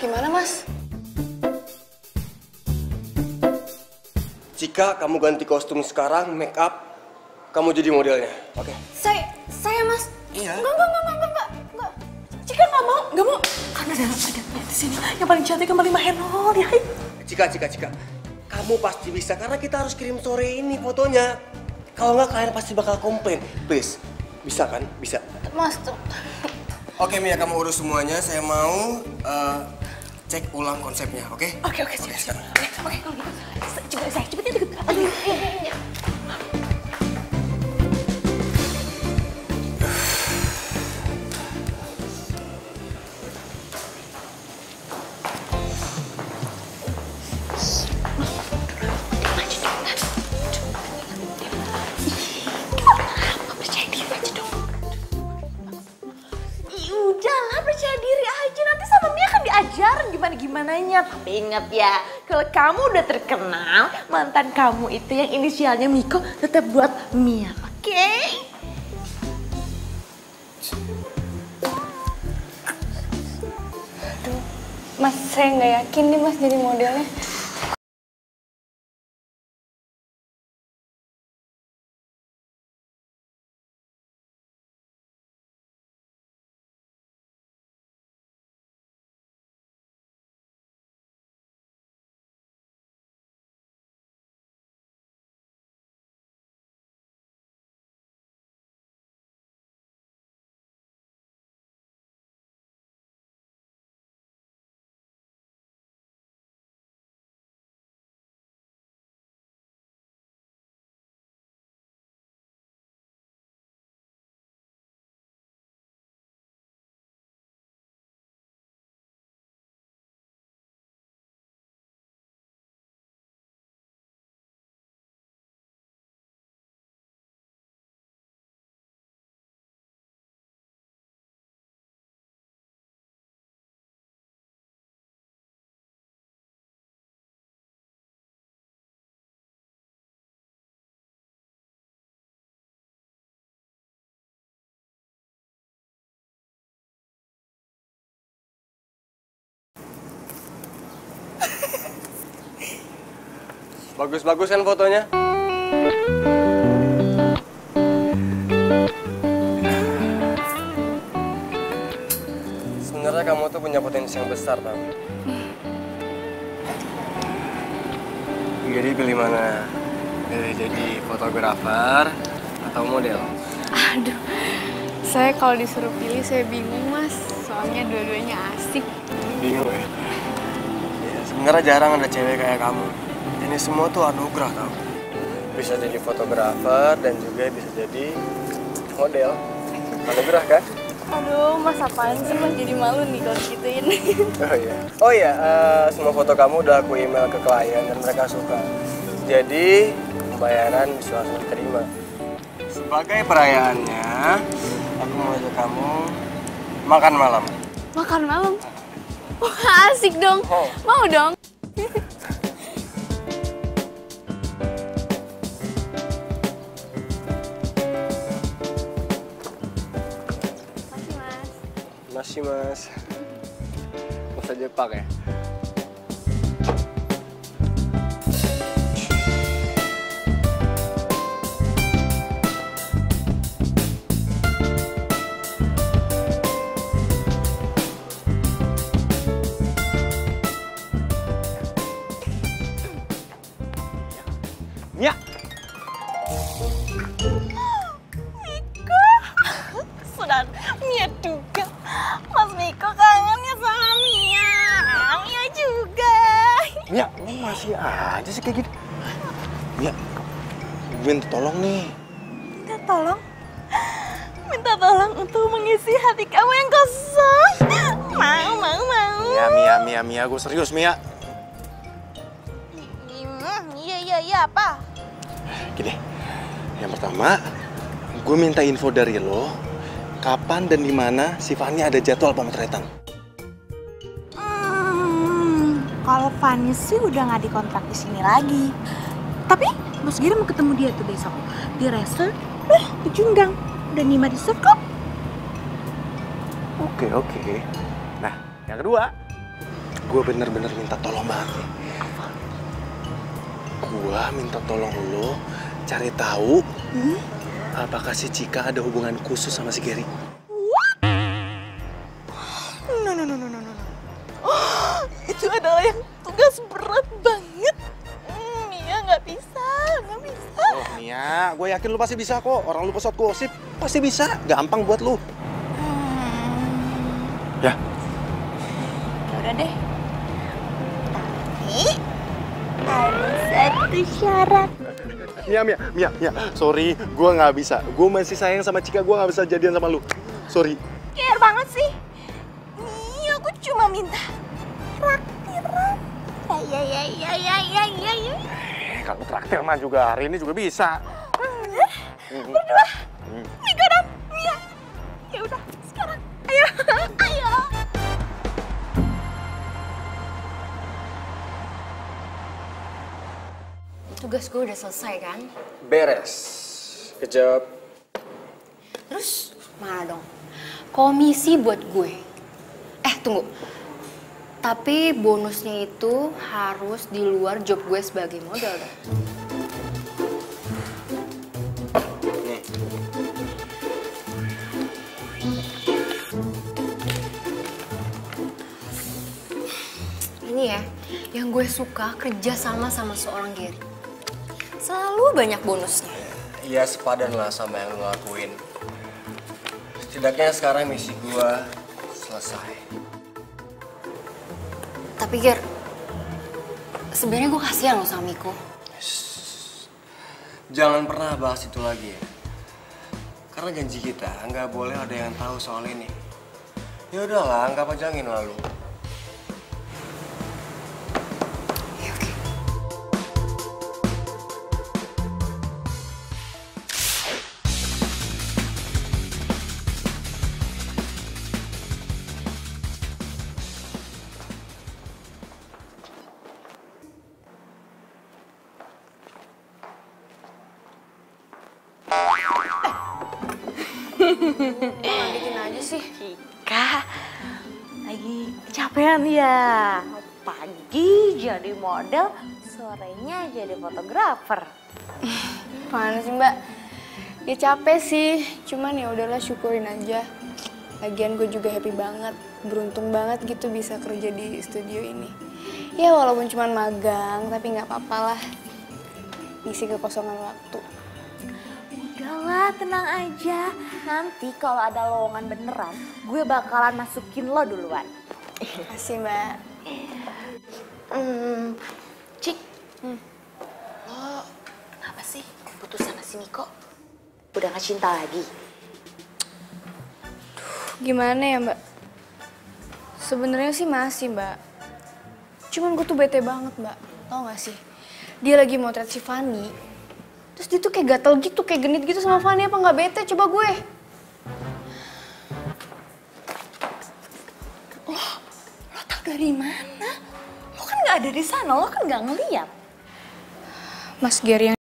gimana, Mas? Cika, kamu ganti kostum sekarang, make up, kamu jadi modelnya, oke? Saya, Mas. Iya. Enggak. Cika nggak mau. Karena ada di sini yang paling cantik, yang paling mahal ya. Cika. Kamu pasti bisa, karena kita harus kirim sore ini fotonya. Kalau nggak, klien pasti bakal komplain. Please, bisa kan? Bisa. Mas, tuh. Oke, Mia, kamu urus semuanya. Saya mau cek ulang konsepnya, oke? Oke, siap. Oke, kalau gitu. Cepetnya deket. Aduh, iya. Udahlah, percaya diri aja, nanti sama Mia kan diajarin gimana-gimananya. Tapi ingat ya, Kalau kamu udah terkenal, mantan kamu itu yang inisialnya Miko tetap buat Mia, oke? Mas, saya nggak yakin nih Mas jadi modelnya. Bagus-bagus kan fotonya? Sebenarnya kamu tuh punya potensi yang besar, tau? Jadi pilih mana? Pilih jadi fotografer atau model? Aduh, saya kalau disuruh pilih saya bingung Mas. Soalnya dua-duanya asik. Bingung ya? Ya, sebenarnya jarang ada cewek kayak kamu. Ini semua tuh anugerah tau. Bisa jadi fotografer dan juga bisa jadi model. Anugerah kan? Aduh, Mas apaan sih Mas jadi malu nih kalau gituin. Oh iya, semua foto kamu udah aku email ke klien dan mereka suka. Jadi pembayaran bisa langsung diterima. Sebagai perayaannya, aku mau ajak kamu makan malam. Makan malam? Wah asik dong, mau dong. Masih mas. Bahasa Jepang ya? Mia! Miko! Sudah Mia juga. Mas Miko kangennya sama Mia. Mia juga. Mia, lu masih aja sih kayak gitu. Mia, gue minta tolong nih. Minta tolong? Minta tolong untuk mengisi hati kamu yang kosong. Mau. Mia, gue serius, Mia. Iya, apa? Gini, yang pertama, gue minta info dari lo, kapan dan di mana si Fanny ada jadwal pemotretan. Kalau Fanny sih udah nggak dikontrak di sini lagi. Tapi Mas Giri mau ketemu dia tuh besok di resort, di Junggang. Udah Nima resort kok. Oke. Nah, yang kedua, gue bener-bener minta tolong banget nih. Gue minta tolong lo cari tahu apakah si Cika ada hubungan khusus sama si Gary. No. Itu adalah yang tugas berat banget. Mia nggak bisa. Oh Mia, gue yakin lu pasti bisa kok. Orang lu pesawat gosip pasti bisa. Gampang buat lu. Ya. Udah deh. Tapi ada satu syarat. Mia, sorry, gue nggak bisa. Gue masih sayang sama Cika, gue nggak bisa jadian sama lu. Sorry. Care banget sih. Nih, aku cuma minta traktiran. Ya. Kalau traktir mah juga hari ini juga bisa. Berdua. Miko dan Mia. Ya udah, sekarang. Ayo. tugas gue udah selesai kan? Beres. Kejawab. Terus mana dong? Komisi buat gue. Tunggu. Tapi bonusnya itu harus di luar job gue sebagai model dong. Nih. Ini ya, yang gue suka kerja sama seorang Gary. Selalu banyak bonusnya. Iya, sepadan lah sama yang lo lakuin. Setidaknya sekarang misi gua selesai. Tapi Ger, sebenarnya gue kasihan loh sama Miko. Jangan pernah bahas itu lagi ya. Karena janji kita nggak boleh ada yang tahu soal ini. Ya udahlah, anggap aja angin lalu. Lanjutin aja sih. Cika, lagi kecapean ya. Pagi jadi model, sorenya jadi fotografer. Mana sih Mbak? Ya capek sih, cuman ya udahlah syukurin aja. Lagian gue juga happy banget, beruntung banget gitu bisa kerja di studio ini. Ya walaupun cuman magang, tapi nggak apa-apa lah. Ngisi kekosongan waktu. Udahlah, tenang aja. Nanti kalau ada lowongan beneran, gue bakalan masukin lo duluan. Makasih Mbak. Cik, lo kenapa sih putus sama si Miko? Udah gak cinta lagi? Gimana ya Mbak? Sebenarnya sih masih Mbak. Cuman gue tuh bete banget Mbak. Tau gak sih? Dia lagi motret si Fanny. Terus dia tuh kayak gatel gitu, kayak genit gitu sama Fanny. Apa gak bete? Coba gue. Lo tau dari mana? Lo kan gak ada di sana, lo kan gak ngeliat. Mas Gary yang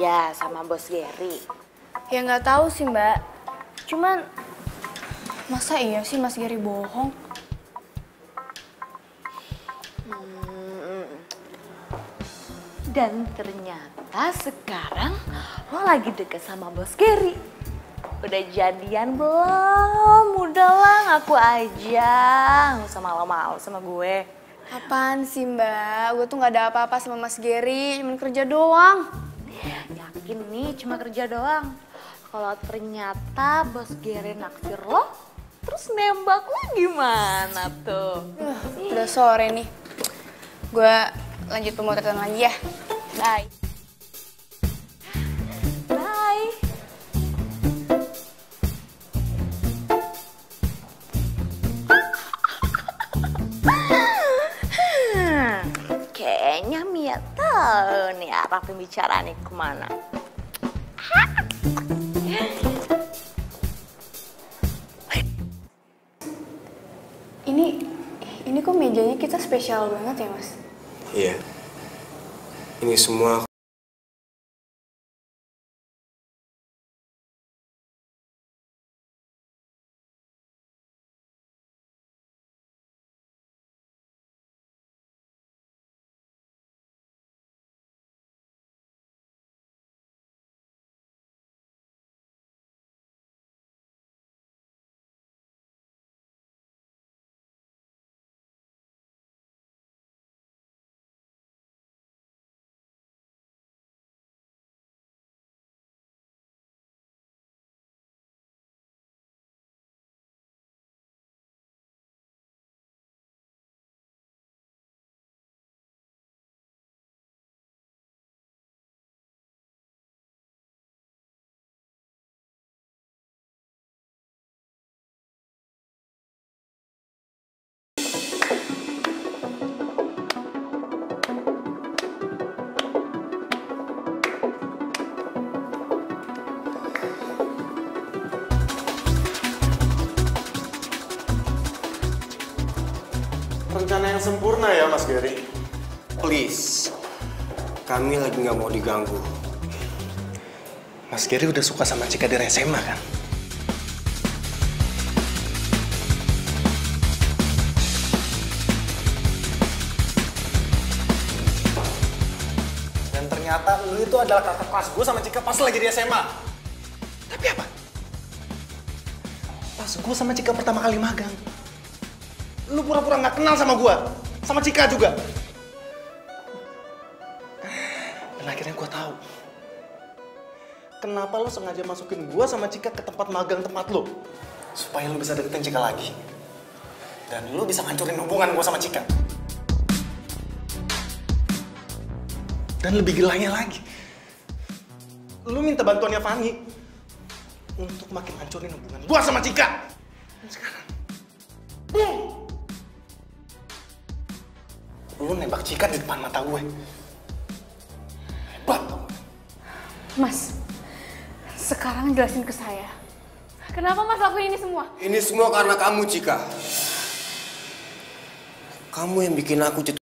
Ya, sama bos Gary. ya nggak tahu sih Mbak. Cuman masa iya sih Mas Gary bohong? Dan ternyata sekarang lo lagi deket sama bos Gary. Udah jadian belum? Udahlah ngaku aja. Nggak usah malu-malu sama gue. Apaan sih Mbak? Gue tuh nggak ada apa-apa sama Mas Gary, cuman kerja doang. Yakin nih cuma kerja doang. Kalau ternyata bos Gary naksir lo, terus nembak lo gimana tuh? Udah sore nih. Gue lanjut pemotretan lagi ya. Bye. Bye. Kayaknya Mia tahu nih arah pembicaraannya kemana. Ini kok mejanya kita spesial banget ya Mas? Iya. Ini semua sempurna ya, Mas Gary. Please, kami lagi nggak mau diganggu. Mas Gary udah suka sama Cika dari SMA kan? Dan ternyata lu itu adalah kakak kelas gue sama Cika pas lagi di SMA. Tapi apa? Pas gue sama Cika pertama kali magang, lu pura-pura nggak kenal sama gue, sama Cika juga. Dan akhirnya gue tahu kenapa lu sengaja masukin gue sama Cika ke tempat magang tempat lu, supaya lu bisa deketin Cika lagi. Dan lu bisa ngancurin hubungan gue sama Cika. Dan lebih gilanya lagi, lu minta bantuannya Fanny untuk makin hancurin hubungan gue sama Cika. Dan sekarang, boom! Lu nembak Cika di depan mata gue. Hebat. Mas, sekarang jelasin ke saya. Kenapa Mas lakuin ini semua? Ini semua karena kamu, Cika. Kamu yang bikin aku jatuh.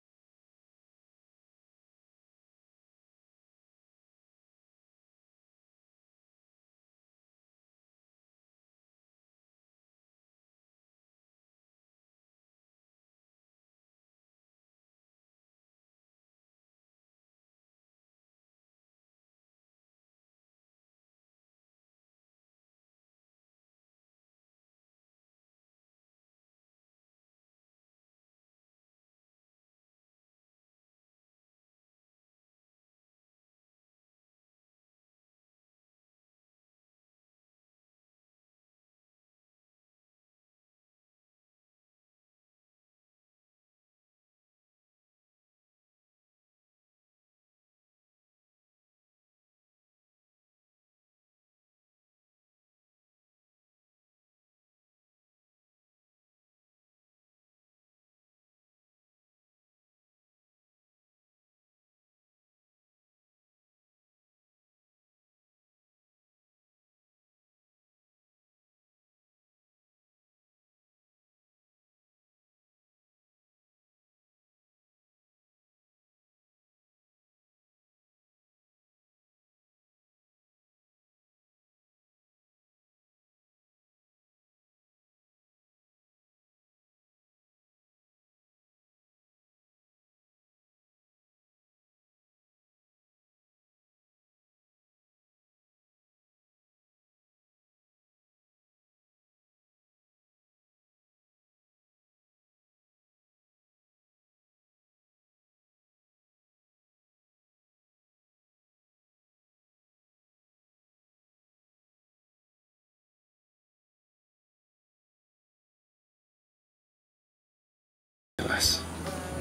Jelas,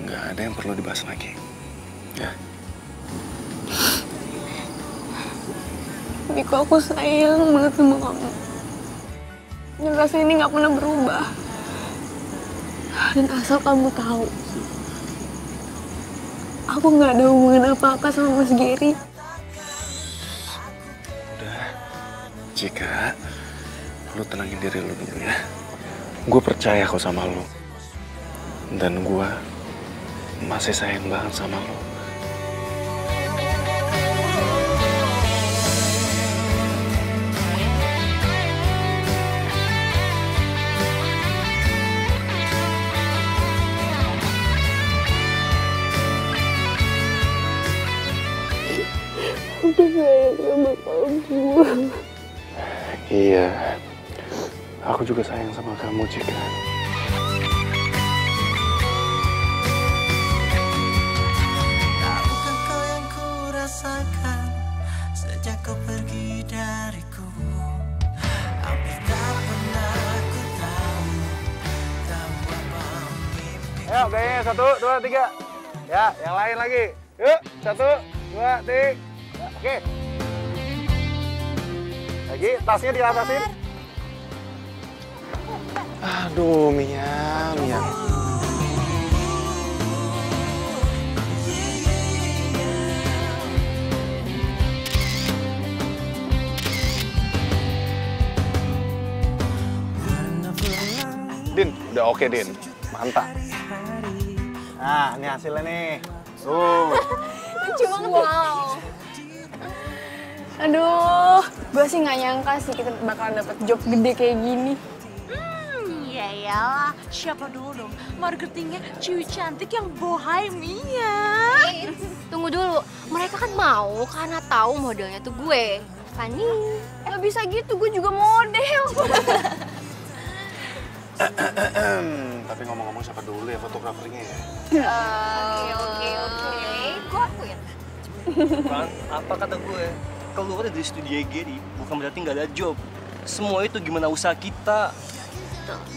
nggak ada yang perlu dibahas lagi. Ya. Niko, aku sayang banget sama kamu. Dan rasa ini nggak pernah berubah. Dan asal kamu tahu, aku nggak ada hubungan apa-apa sama Mas Gary. Udah, Cika, lu tenangin diri lu dulu ya. Gue percaya kok sama lu. Dan gue masih sayang banget sama lu. Aku sayang sama kamu. Iya, aku juga sayang sama kamu, Cika. Tahukah kau yang ku rasakan sejak kau pergi dariku? Hampir tak pernah ku tahu apa mimpi. Ayo, gayanya 1, 2, 3. Ya, yang lain lagi. Yuk, 1, 2, 3. Oke. Lagi, tasnya diatasin. Aduh, Mia. Din, udah oke, Din. Mantap. Nah, ini hasilnya nih. Tuh. Lucu banget. Wow. Aduh, gue sih nggak nyangka sih kita bakalan dapet job gede kayak gini. Ya iyalah, siapa dulu dong marketingnya cewek cantik yang bohemia. Tunggu dulu, mereka kan mau karena tahu modelnya tuh gue, Fanny. Gak bisa gitu, gue juga model. Tapi ngomong-ngomong siapa dulu ya fotografernya ya? Oke. Gue akuin. Kan, apa kata gue? Keluar dari studio Gary bukan berarti nggak ada job. Semua itu gimana usaha kita.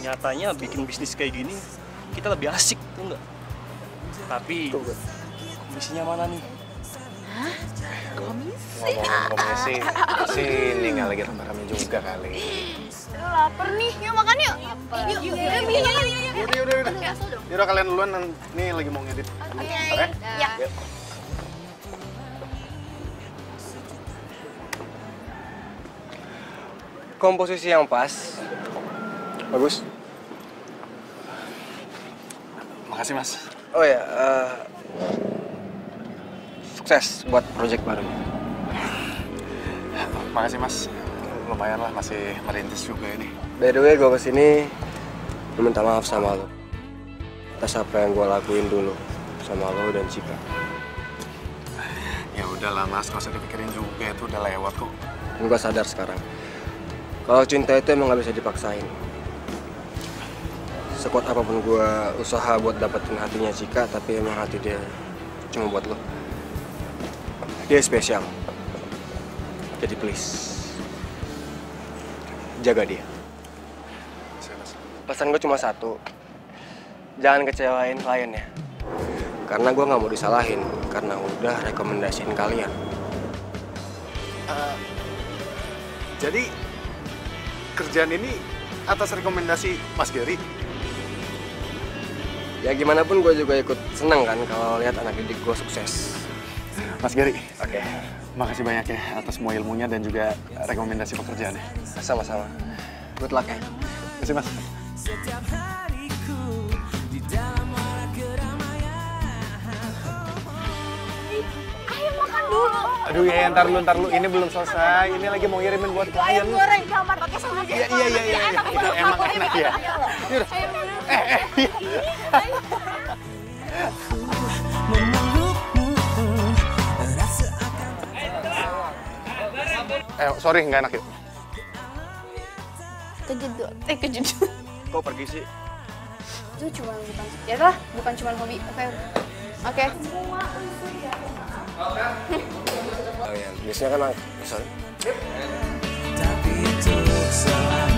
Nyatanya bikin bisnis kayak gini kita lebih asik tuh nggak? Tapi komisinya mana nih? Hah? Komisi? Ngomongin komisi, sini nggak lagi rame-rame juga kali. Laper nih, yuk makan yuk. Yuk. Yaudah kalian duluan, nih lagi mau ngedit. Oke? Ya. Komposisi yang pas. Bagus. Makasih mas. Oh ya, sukses buat project baru. Makasih mas. Lumayan lah, masih merintis juga ini. By the way, gue kesini minta maaf sama lo atas apa yang gue lakuin dulu sama lo dan Cika. Ya udahlah mas, nggak usah dipikirin juga, itu udah lewat kok. Gue sadar sekarang kalau cinta itu emang gak bisa dipaksain. Sekuat apapun gue usaha buat dapetin hatinya Cika, tapi emang hati dia cuma buat lo. Dia spesial. Jadi please, jaga dia. Pesan gue cuma satu, jangan kecewain klien ya. Karena gue nggak mau disalahin, karena udah rekomendasiin kalian. Jadi kerjaan ini atas rekomendasi Mas Gary? Ya gimana pun gue juga ikut seneng kan kalau lihat anak didik gue sukses. Mas Gary, oke. Makasih banyak ya atas semua ilmunya dan juga rekomendasi pekerjaannya. Sama-sama. Good luck ya. Terima kasih mas. Setiap hariku di dalam arah keramaian. Ayo makan dulu. Aduh ya, ntar lu. Ini belum selesai. Ini lagi mau ngirimin buat klien. Ayam goreng kamar pakai sama Iya. Itu emang enak ya. Yaudah. Sorry, nggak enak yuk. Kejedot. Kok pergi sih? Itu cuma bukan cuma hobi. Oke. Oh ya, biasanya kan misalnya. Tapi untuk selalu